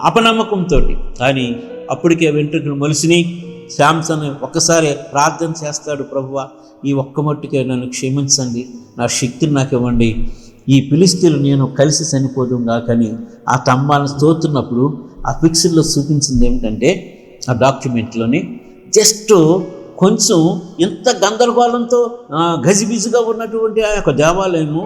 అపనమ్మకంతో. కానీ అప్పటికే వెంట్రుకలు మొలిసినాయి. శాంసన్ ఒక్కసారి ప్రార్థన చేస్తాడు, ప్రభువా ఈ ఒక్క మట్టుకే నన్ను క్షమించండి, నా శక్తిని నాకు ఇవ్వండి, ఈ ఫిలిష్తీయులు నేను కలిసి చనిపోదుగా. కానీ ఆ స్తంభాలను తోతున్నప్పుడు ఆ పిక్చర్లో చూపించింది ఏమిటంటే, ఆ డాక్యుమెంట్లోని జస్ట్ కొంచెం ఎంత గందరగోళంతో గజిబిజిగా ఉన్నటువంటి ఆ యొక్క దేవాలయము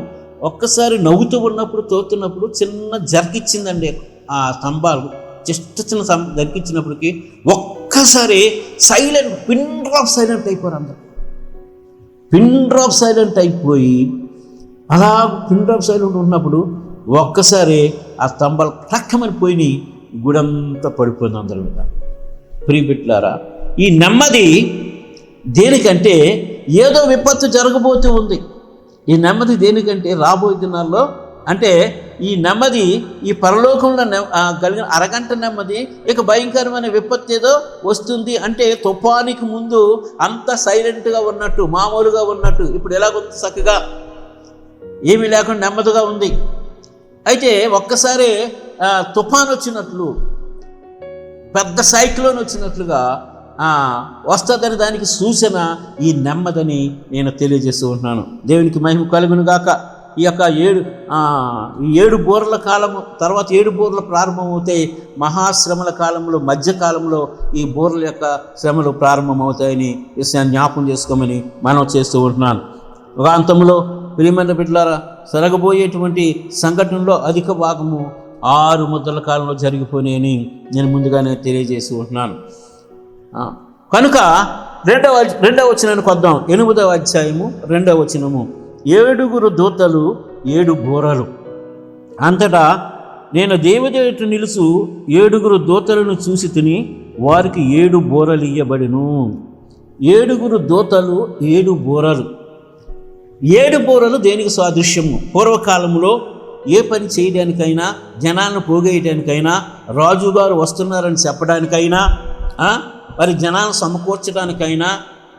ఒక్కసారి నవ్వుతూ ఉన్నప్పుడు, తోతున్నప్పుడు చిన్న జర్కిచ్చిందండి. ఆ స్తంభాలు జస్ట్ చిన్న జర్కిచ్చినప్పటికీ ఒక్కసారి సైలెంట్, పిన్ డ్రాప్ సైలెంట్ అయిపోయారు అందరు. పిన్ డ్రాప్ సైలెంట్ అయిపోయి అలా పిన్ డ్రాప్ సైలెంట్ ఉన్నప్పుడు ఒక్కసారి ఆ స్తంభాలు టక్కమని పోయి గుడంతా పడిపోయింది అందరి మీద. ప్రియబిడ్డలారా, ఈ నెమ్మది దేనికంటే ఏదో విపత్తు జరగబోతూ ఉంది. ఈ నెమ్మది దేనికంటే రాబోయే దినాల్లో, అంటే ఈ నెమ్మది ఈ పరలోకంలో కలిగిన అరగంట నెమ్మది ఇక భయంకరమైన విపత్తు ఏదో వస్తుంది అంటే తుఫానికి ముందు అంత సైలెంట్గా ఉన్నట్టు, మామూలుగా ఉన్నట్టు ఇప్పుడు ఎలాగొంది, చక్కగా ఏమీ లేకుండా నెమ్మదిగా ఉంది. అయితే ఒక్కసారి తుఫాన్ వచ్చినట్లు, పెద్ద సైక్లోన్ వచ్చినట్లుగా వస్తుందని దానికి సూచన ఈ నెమ్మదని నేను తెలియజేస్తూ ఉంటున్నాను. దేవునికి మహిమ కలుగును గాక. ఈ యొక్క 7 బూరల కాలము తర్వాత 7 బూరలు ప్రారంభమవుతాయి. మహాశ్రమల కాలంలో, మధ్యకాలంలో ఈ బూరల యొక్క శ్రమలు ప్రారంభమవుతాయని విషయాన్ని జ్ఞాపకం చేసుకోమని మనం చేస్తూ ఉంటున్నాను. ఒక అంతంలో ప్రియమైన బిడ్డలారా, జరగబోయేటువంటి సంఘటనలో అధిక భాగము 6 ముద్రల కాలంలో జరిగిపోయినాయని నేను ముందుగానే తెలియజేసి ఉంటున్నాను. కనుక రెండవ వచనానికి వద్దాం. 8వ అధ్యాయము 2వ వచనము. 7 దూతలు 7 బూరలు. అంతటా నేను దేవదేవుడు నిలుసు 7 దూతలను చూసి తిని వారికి 7 బూరలు ఇయ్యబడిను. 7 దూతలు 7 బూరలు. 7 బూరలు దేనికి సాదృశ్యము? పూర్వకాలంలో ఏ పని చేయడానికైనా, జనాలను పోగేయడానికైనా, రాజుగారు వస్తున్నారని చెప్పడానికైనా, మరి జనాలను సమకూర్చడానికైనా,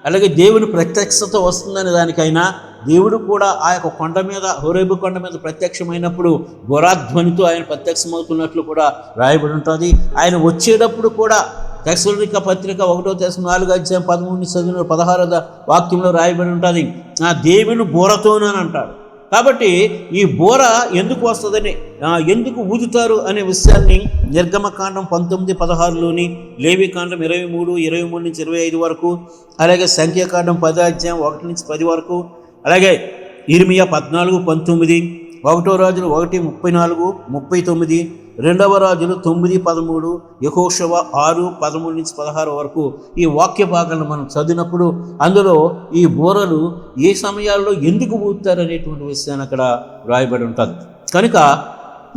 అలాగే దేవుని ప్రత్యక్షత వస్తుందనే దానికైనా, దేవుడు కూడా ఆ యొక్క కొండ మీద, హోరేబు కొండ మీద ప్రత్యక్షమైనప్పుడు ఘోరాధ్వనితో ఆయన ప్రత్యక్షమవుతున్నట్లు కూడా రాయబడి ఉంటుంది. ఆయన వచ్చేటప్పుడు కూడా తెస్సలోనిక పత్రిక 1వ తెస్సలోనిక 4వ అధ్యాయం 13 16వ వాక్యంలో రాయబడి ఉంటుంది, ఆ దేవుని బూరతోనని అంటాడు. కాబట్టి ఈ బూర ఎందుకు వస్తుందని, ఎందుకు ఊదుతారు అనే విషయాన్ని నిర్గమకాండం 19:16లోని, లేవికాండం 23:23-25 వరకు, అలాగే సంఖ్యాకాండం 10వ అధ్యాయం 1-10 వరకు, అలాగే ఇర్మియా 14:19, 1వ రాజులు 1:34-39, 2వ రాజులు 9:13, యెహోషువ 6:13-16 వరకు ఈ వాక్య భాగాలను మనం చదివినప్పుడు అందులో ఈ బూరలు ఏ సమయాల్లో ఎందుకు ఊదుతారు అనేటువంటి విషయాన్ని అక్కడ రాయబడి ఉంటుంది. కనుక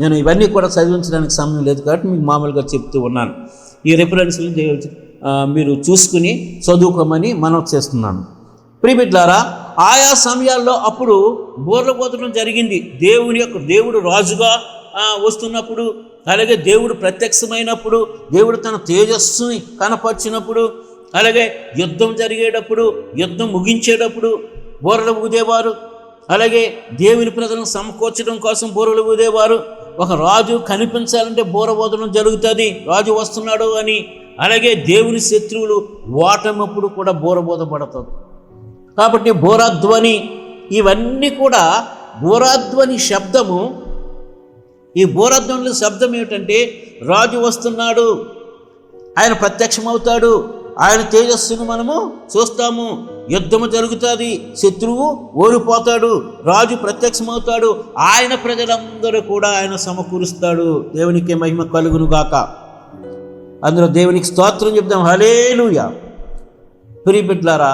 నేను ఇవన్నీ కూడా చదివించడానికి సమయం లేదు కాబట్టి మీకు మామూలుగా చెప్తూ ఉన్నాను. ఈ రెఫరెన్స్లు మీరు చూసుకుని చదువుకోమని మనం చేస్తున్నాను. ప్రియబిడ్డలారా, ఆయా సమయాల్లో అప్పుడు బూరలు ఊదడం జరిగింది. దేవుడు రాజుగా వస్తున్నప్పుడు, అలాగే దేవుడు ప్రత్యక్షమైనప్పుడు, దేవుడు తన తేజస్సుని కనపరిచినప్పుడు, అలాగే యుద్ధం జరిగేటప్పుడు, యుద్ధం ముగించేటప్పుడు బూరలు ఊదేవారు. అలాగే దేవుని ప్రజలను సమకూర్చడం కోసం బూరలు ఊదేవారు. ఒక రాజు కనిపించాలంటే బూర ఊదడం జరుగుతుంది, రాజు వస్తున్నాడు అని. అలాగే దేవుని శత్రువులు ఓటమప్పుడు కూడా బూర ఊదబడుతుంది. కాబట్టి బూరాధ్వని, ఇవన్నీ కూడా బూరాధ్వని శబ్దము. ఈ బూరాధ్వని శబ్దం ఏమిటంటే రాజు వస్తున్నాడు, ఆయన ప్రత్యక్షమవుతాడు, ఆయన తేజస్సును మనము చూస్తాము, యుద్ధము జరుగుతుంది, శత్రువు ఓడిపోతాడు, రాజు ప్రత్యక్షమవుతాడు, ఆయన ప్రజలందరూ కూడా ఆయన సమకూరుస్తాడు. దేవునికి మహిమ కలుగును గాక. అందులో దేవునికి స్తోత్రం చెప్తాం. హల్లెలూయా. ప్రియబిడ్డలారా,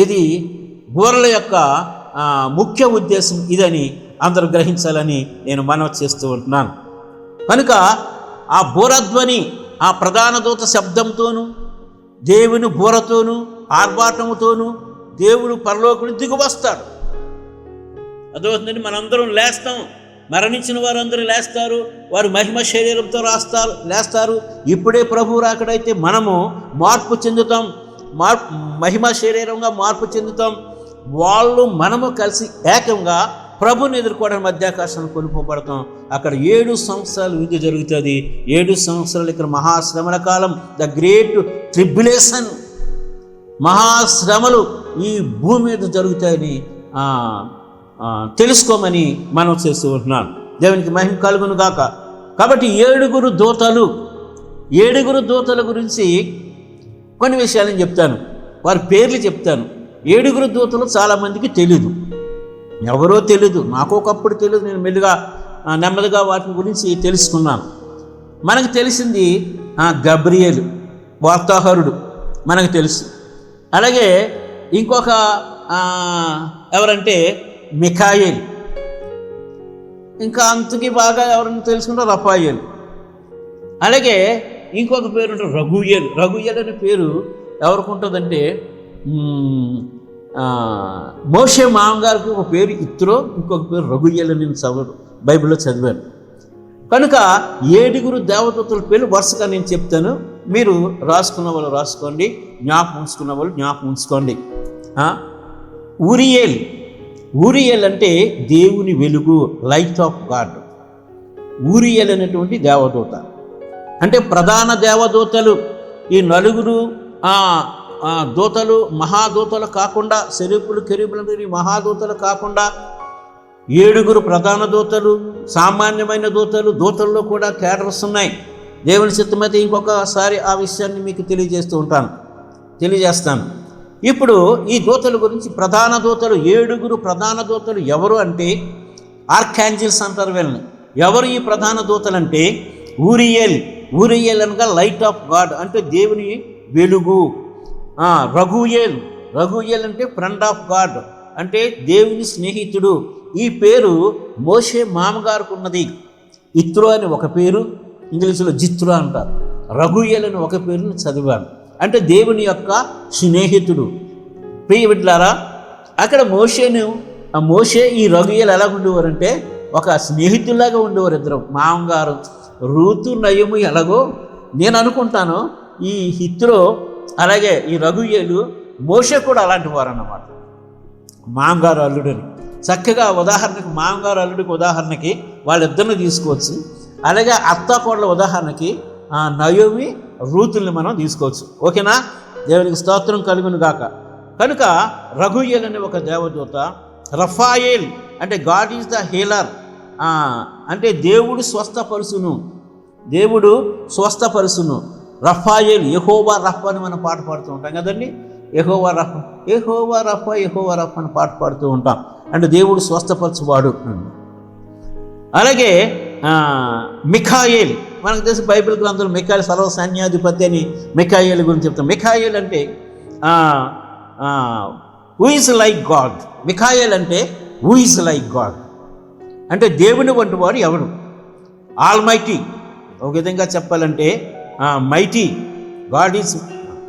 ఇది బూరల యొక్క ముఖ్య ఉద్దేశం ఇదని అందరూ గ్రహించాలని నేను మనవి చేస్తూ ఉంటున్నాను. కనుక ఆ బూరధ్వని, ఆ ప్రధాన దూత శబ్దంతోనూ దేవుని బూరతోనూ ఆర్భాటముతోనూ దేవుడు పరలోకుని దిగి వస్తాడు. అదవుతుందండి. మనందరం లేస్తాం, మరణించిన వారందరూ లేస్తారు, వారు మహిమ శరీరంతో లేస్తారు. ఇప్పుడే ప్రభు రాకడైతే మనము మార్పు చెందుతాం, మహిమ శరీరంగా మార్పు చెందుతాం. వాళ్ళు మనము కలిసి ఏకంగా ప్రభుని ఎదుర్కోవడానికి మధ్యాకాశాన్ని కొనుక్కోబడతాం. అక్కడ 7 సంవత్సరాలు విధి జరుగుతుంది. 7 సంవత్సరాలు ఇక్కడ మహాశ్రమల కాలం, ద గ్రేట్ ట్రిబ్యులేషన్, మహాశ్రమలు ఈ భూమి మీద జరుగుతాయని తెలుసుకోమని మనం చేస్తూ ఉంటున్నాను. దేవునికి మహిమ కలుగును గాక. కాబట్టి 7 దూతల గురించి కొన్ని విషయాలు నేను చెప్తాను, వారి పేర్లు చెప్తాను. 7 దూతలు చాలామందికి తెలీదు, ఎవరో తెలీదు, నాకు ఒకప్పుడు తెలియదు. నేను నెమ్మదిగా వాటి గురించి తెలుసుకున్నాను. మనకు తెలిసింది గబ్రియేలు వార్తాహరుడు మనకు తెలుసు. అలాగే ఇంకొక ఎవరంటే మిఖాయేల్, ఇంకా అంతకి బాగా ఎవరైనా తెలుసుకుంటే రఫాయేల్. అలాగే ఇంకొక పేరు ఉంటుంది రఘుయేల్. రఘుయేల్ అనే పేరు ఎవరికి ఉంటుందంటే మోషే మామగారికి ఒక పేరు ఇత్రో, ఇంకొక పేరు రఘుయేల్ అని నేను బైబిల్లో చదివాను. కనుక 7 దేవదూతల పేర్లు వరుసగా నేను చెప్తాను, మీరు రాసుకున్న వాళ్ళు రాసుకోండి, జ్ఞాపకం ఉంచుకున్న వాళ్ళు జ్ఞాపకం ఉంచుకోండి. ఊరియేల్ అంటే దేవుని వెలుగు, లైట్ ఆఫ్ గాడ్. ఊరియేల్ అనేటువంటి దేవదూత అంటే ప్రధాన దేవదూతలు. ఈ 4 దూతలు మహాదూతలు కాకుండా, సెరూపులు కెరూబులు మహాదూతలు కాకుండా 7 ప్రధాన దూతలు, సామాన్యమైన దూతలు. దూతల్లో కూడా కేటర్స్ ఉన్నాయి. దేవుని చిత్తమైతే ఇంకొకసారి ఆ విషయాన్ని మీకు తెలియజేస్తాను. ఇప్పుడు ఈ దూతల గురించి ప్రధాన దూతలు, 7 ప్రధాన దూతలు ఎవరు అంటే ఆర్కాంజిల్స్ అంటారు వీళ్ళని. ఎవరు ఈ ప్రధాన దూతలు అంటే ఊరియేల్ అనగా లైట్ ఆఫ్ గాడ్ అంటే దేవుని వెలుగు. రఘుయేల్ అంటే ఫ్రెండ్ ఆఫ్ గాడ్ అంటే దేవుని స్నేహితుడు. ఈ పేరు మోషే మామగారికి ఉన్నది. ఇత్రో అని ఒక పేరు, ఇంగ్లీషులో జిత్రో అంటారు. రఘుయేల్ అని ఒక పేరుని చదివాను, అంటే దేవుని యొక్క స్నేహితుడు. ప్రియ బిడ్డలారా, అక్కడ మోషే ఈ రఘుయేల్ ఎలా ఉండేవారంటే ఒక స్నేహితుల్లాగా ఉండేవారు. ఇద్దరు మామగారు రూతు నయము ఎలాగో నేను అనుకుంటాను, ఈ ఇత్రో అలాగే ఈ రఘుయేలు మోషే కూడా అలాంటి వారు అన్నమాట. మామగారు అల్లుడని చక్కగా ఉదాహరణకి, మామగారు అల్లుడికి ఉదాహరణకి వాళ్ళిద్దరిని తీసుకోవచ్చు. అలాగే అత్తాకోడల ఉదాహరణకి నయోమి రూతుల్ని మనం తీసుకోవచ్చు. ఓకేనా? దేవునికి స్తోత్రం కలుగును గాక. కనుక రఘుయేల్ అనే ఒక దేవదూత. రఫాయేల్ అంటే గాడ్ ఈజ్ ద హీలర్, అంటే దేవుడు స్వస్థపరుసును. రఫాయేల్, యెహోవా రఫా అని మనం పాట పాడుతూ ఉంటాం కదండి. యెహోవా రఫా అని పాట పాడుతూ ఉంటాం, అంటే దేవుడు స్వస్థపరచువాడు. అలాగే మిఖాయేల్, మనకు తెలిసి బైబిల్ గ్రంథంలో మిఖాయేల్ సర్వ సైన్యాధిపతి అని మిఖాయేల్ గురించి చెప్తాం. మిఖాయేల్ అంటే who is like God. Michael అంటే హూ ఈజ్ లైక్ గాడ్, అంటే దేవుని వంటి వాడు ఎవడు. ఆల్మైటీ, ఒక విధంగా చెప్పాలంటే మైటీ. గాడ్ ఈజ్,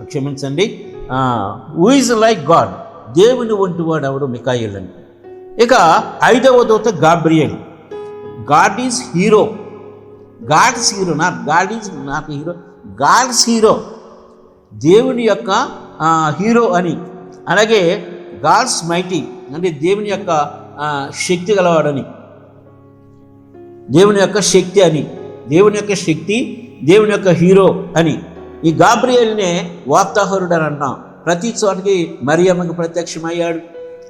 క్షమించండి, హూ ఈజ్ లైక్ గాడ్, దేవుని వంటి వాడు ఎవడు మిఖాయేల్ అని. ఇక 5వ దూత Gabriel. God is hero, God's hero, God's hero, దేవుని యొక్క హీరో అని. అలాగే గాడ్స్ మైటీ అంటే దేవుని యొక్క శక్తి గలవాడని, దేవుని యొక్క శక్తి అని, దేవుని యొక్క శక్తి, దేవుని యొక్క హీరో అని. ఈ గాబ్రియేల్నే వార్తాహరుడు అని అంటాం. ప్రతి చోటకి మరియమ్మకి ప్రత్యక్షమయ్యాడు,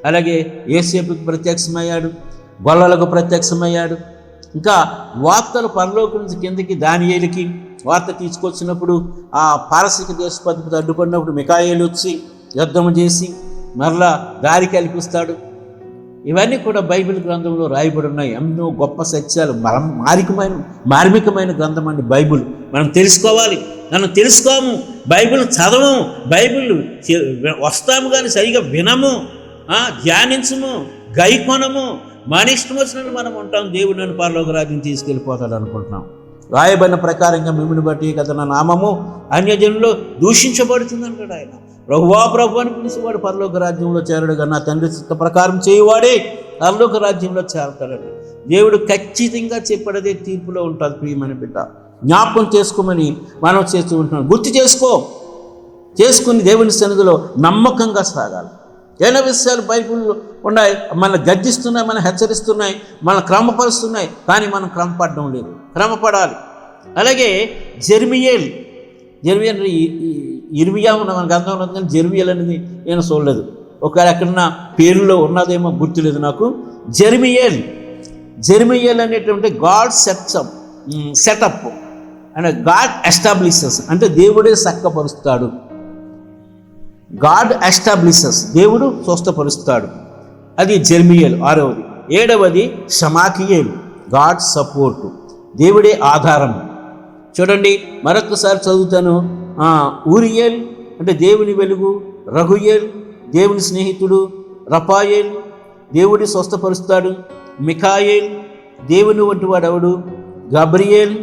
అలాగే యేసేపుకి ప్రత్యక్షమయ్యాడు, గొల్లలకు ప్రత్యక్షమయ్యాడు. ఇంకా వార్తలు పరలోకం నుంచి కిందకి దానియేలుకి వార్త తీసుకొచ్చినప్పుడు ఆ పారసిక దేశపతికి అడ్డుపడినప్పుడు మికాయేలు వచ్చి యుద్ధం చేసి మరలా దారి కల్పిస్తాడు. ఇవన్నీ కూడా బైబిల్ గ్రంథంలో రాయబడి ఉన్నాయి. ఎన్నో గొప్ప సత్యాలు, మార్మికమైన గ్రంథం అండి బైబిల్. మనం తెలుసుకోవాలి. మనం తెలుసుకోము, బైబిల్ చదవము, బైబిల్ వస్తాము కానీ సరిగా వినము, ధ్యానించము, గైకొనము. మన ఇష్టం వచ్చినట్టు మనం ఉంటాం. దేవుడు నన్ను పరలోక రాజ్యం తీసుకెళ్ళిపోతాడు అనుకుంటున్నాం. రాయబడిన ప్రకారంగా మిమ్మల్ని బట్టి కదా నా నామము అన్యజనుల్లో దూషించబడుతుంది అంటాడు ఆయన. ప్రభువా ప్రభు అని పిలిచేవాడు పరలోక రాజ్యంలో చేరడుగా, నా తండ్రి చిత్త ప్రకారం చేయువాడే పరలోక రాజ్యంలో చేరతాడని దేవుడు ఖచ్చితంగా చెప్పడదే తీర్పులో ఉంటుంది. ప్రియమైన బిడ్డ, జ్ఞాపకం చేసుకోమని మనం చేస్తూ ఉంటున్నాం. గుర్తు చేసుకుని దేవుని సన్నిధిలో నమ్మకంగా సాగాలి. ఎన్నో విషయాలు బైబిల్లో ఉన్నాయి, మన గర్జిస్తున్నాయి, మనం హెచ్చరిస్తున్నాయి, మనం క్రమపరుస్తున్నాయి, కానీ మనం క్రమపడడం లేదు. క్రమపడాలి. అలాగే జెర్మియేల్ ఇర్మియా ఉన్న మన గ్రంథంలో ఉంది, కానీ జెర్మియేల్ అనేది నేను చూడలేదు. ఒకవేళ ఎక్కడన్నా పేరులో ఉన్నదేమో గుర్తులేదు నాకు. జెర్మియేల్ అనేటువంటి గాడ్ సెటప్ అంటే గాడ్ ఎస్టాబ్లిషెస్ అంటే దేవుడే చక్కపరుస్తాడు. గాడ్ ఎస్టాబ్లిషెస్, దేవుడు స్వస్థపరుస్తాడు. అది జెర్మియేల్ 6వది. 7వది షమాకియేల్, గాడ్ సపోర్టు, దేవుడే ఆధారం. చూడండి మరొకసారి చదువుతాను. ఊరియేల్ అంటే దేవుని వెలుగు, రఘుయేల్ దేవుని స్నేహితుడు, రఫాయేల్ దేవుడి స్వస్థపరుస్తాడు, మికాయేల్ దేవుని వంటి వాడెవడు, Gabriel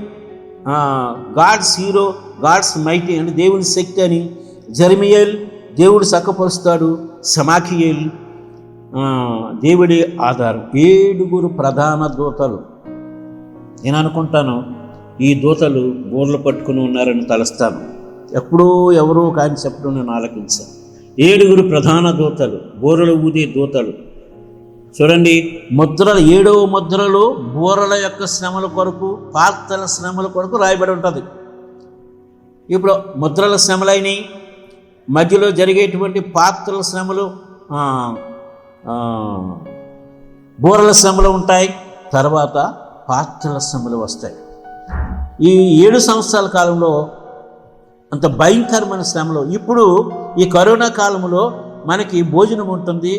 God's hero, God's mighty అంటే దేవుని శక్తి అని, జెర్మియేల్ దేవుడు చక్కపరుస్తాడు, షమాకియేల్ దేవుడి ఆధారం. 7 ప్రధాన దూతలు. నేను అనుకుంటాను ఈ దూతలు బోర్లు పట్టుకుని ఉన్నారని తలుస్తాను. ఎప్పుడూ ఎవరో కానీ చెప్పడం నేను ఆలకించాను. 7 ప్రధాన దూతలు, బోరలు ఊదే దూతలు. చూడండి 7వ ముద్రలో బోరల యొక్క శ్రమల కొరకు, పాత్రల శ్రమల కొరకు రాయబడి ఉంటుంది. ఇప్పుడు ముద్రల శ్రమలైనవి, మధ్యలో జరిగేటువంటి పాత్రల శ్రమలు, బోరల శ్రమలు ఉంటాయి, తర్వాత పాత్రల శ్రమలు వస్తాయి. ఈ 7 సంవత్సరాల కాలంలో అంత భయంకరమైన శ్రమలు. ఇప్పుడు ఈ కరోనా కాలంలో మనకి భోజనం ఉంటుంది,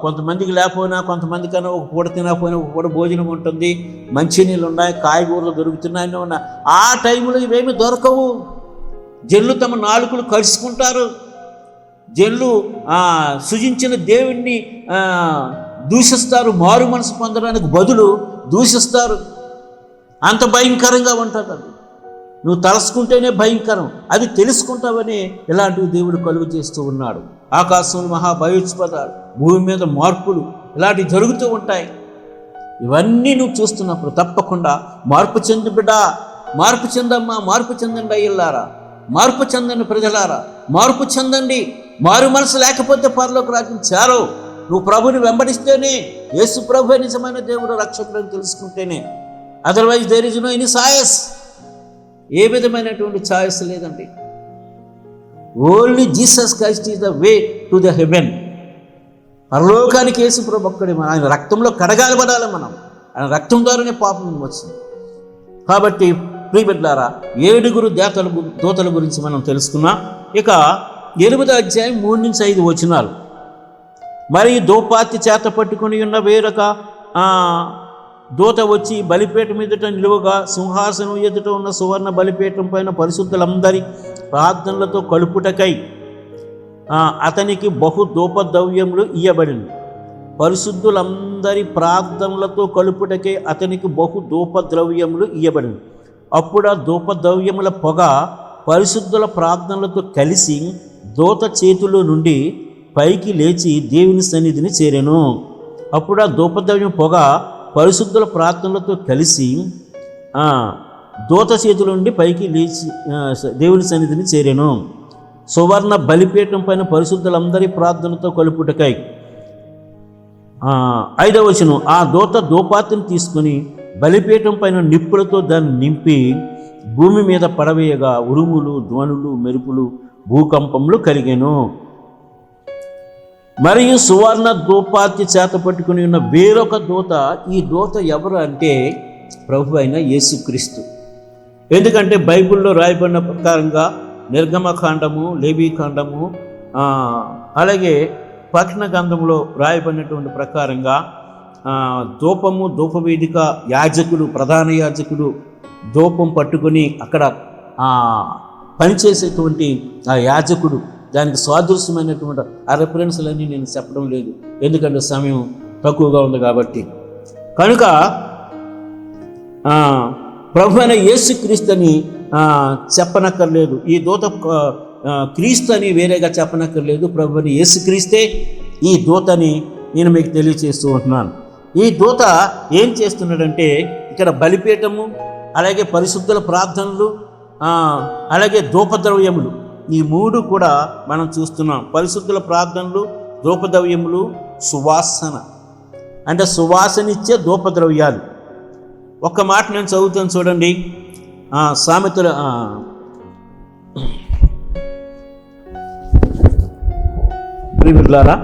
కొంతమందికి లేకపోయినా కొంతమందికైనా ఒక పూట తినకపోయినా ఒక పూట భోజనం ఉంటుంది, మంచినీళ్ళు ఉన్నాయి, కాయగూరలు దొరుకుతున్నాయని ఉన్న ఆ టైంలో ఇవేమి దొరకవు. జనులు తమ నాలుకలు కలుసుకుంటారు. జనులు సృజించిన దేవుణ్ణి దూషిస్తారు. మారు మనసు పొందడానికి బదులు దూషిస్తారు. అంత భయంకరంగా ఉంటుంది అది. నువ్వు తలుసుకుంటేనే భయంకరం, అది తెలుసుకుంటావని ఇలాంటివి దేవుడు కలుగు చేస్తూ ఉన్నాడు. ఆకాశంలో మహాభయోత్పదాలు, భూమి మీద మార్పులు ఇలాంటివి జరుగుతూ ఉంటాయి. ఇవన్నీ నువ్వు చూస్తున్నప్పుడు తప్పకుండా మార్పు చెంది బిడ్డా, మార్పు చెందమ్మా, మార్పు చెందండి అయ్యలారా, మార్పు చెందండి ప్రజలారా, మార్పు చెందండి. మారు మనసు లేకపోతే పరలోక రాజ్యం చేరవు. నువ్వు ప్రభుని వెంబడిస్తేనే, యేసు ప్రభు నిజమైన దేవుడు రక్షకుడు తెలుసుకుంటేనే. Otherwise there is no any choice. ఏ విధమైనటువంటి చాయిస్ లేదండి. Only Jesus Christ is the way to the heaven. పరలోకానికి యేసు ప్రభు ఒక్కడే. ఆయన రక్తంలో కడగాలబడాలి మనం. ఆయన రక్తం ద్వారానే పాపం వచ్చింది. కాబట్టి ప్రియబిడ్డలారా 7 దూతల గురించి మనం తెలుసుకున్నాం. ఇక 8వ అధ్యాయం 3-5 వచనాలు. మరి దోపాతి చేత పట్టుకుని ఉన్న వేరొక దూత వచ్చి బలిపీఠం ఎదుట నిలువగా, సింహాసనం ఎదుట ఉన్న సువర్ణ బలిపీఠం పైన పరిశుద్ధులందరి ప్రార్థనలతో కలుపుటకై అతనికి బహు ధూపద్రవ్యములు ఇయ్యబడింది. పరిశుద్ధులందరి ప్రార్థనలతో కలుపుటకై అతనికి బహు ధూపద్రవ్యములు ఇయ్యబడింది. అప్పుడు ఆ ధూపద్రవ్యముల పొగ పరిశుద్ధుల ప్రార్థనలతో కలిసి దూత చేతిలో నుండి పైకి లేచి దేవుని సన్నిధిని చేరెను. అప్పుడు ఆ ధూపద్రవ్యం పొగ పరిశుద్ధుల ప్రార్థనలతో కలిసి దూత చేతుల నుండి పైకి లేచి దేవుని సన్నిధిని చేరెను. సువర్ణ బలిపీఠం పైన పరిశుద్ధులందరి ప్రార్థనతో కలుపుటకై 5వ వచనం, ఆ దూత ధూపార్తిని తీసుకుని బలిపీఠం పైన నిప్పులతో దాన్ని నింపి భూమి మీద పడవేయగా ఉరుములు, ధ్వనులు, మెరుపులు, భూకంపములు కలిగెను. మరియు సువర్ణ ధూపార్తి చేత పట్టుకుని ఉన్న వేరొక దూత, ఈ దూత ఎవరు అంటే ప్రభు అయిన యేసుక్రీస్తు. ఎందుకంటే బైబిల్లో రాయబడిన ప్రకారంగా నిర్గమకాండము, లేవీకాండము, అలాగే ప్రకటన గ్రంథంలో రాయబడినటువంటి ప్రకారంగా ధూపము, ధూపవేదిక యాజకుడు, ప్రధాన యాజకుడు ధూపం పట్టుకొని అక్కడ పనిచేసేటువంటి ఆ యాజకుడు, దానికి సాదృశ్యమైనటువంటి ఆ రెఫరెన్స్లన్నీ నేను చెప్పడం లేదు, ఎందుకంటే సమయం తక్కువగా ఉంది కాబట్టి. కనుక ప్రభు అయిన యేసుక్రీస్తు అని చెప్పనక్కర్లేదు, ఈ దూత క్రీస్తు అని వేరేగా చెప్పనక్కర్లేదు, ప్రభు అయిన యేసుక్రీస్తే ఈ దూతని నేను మీకు తెలియచేస్తూ ఉంటున్నాను. ఈ దూత ఏం చేస్తున్నాడంటే ఇక్కడ బలిపీఠము, అలాగే పరిశుద్ధుల ప్రార్థనలు, అలాగే ధూపద్రవ్యములు, ఈ 3 కూడా మనం చూస్తున్నాం. పరిశుద్ధుల ప్రార్థనలు, ధూపద్రవ్యములు, సువాసన అంటే సువాసనిచ్చే ధూపద్రవ్యాలు. ఒక్క మాట నేను చదువుతాను చూడండి. సామెతల ప్రియులారా,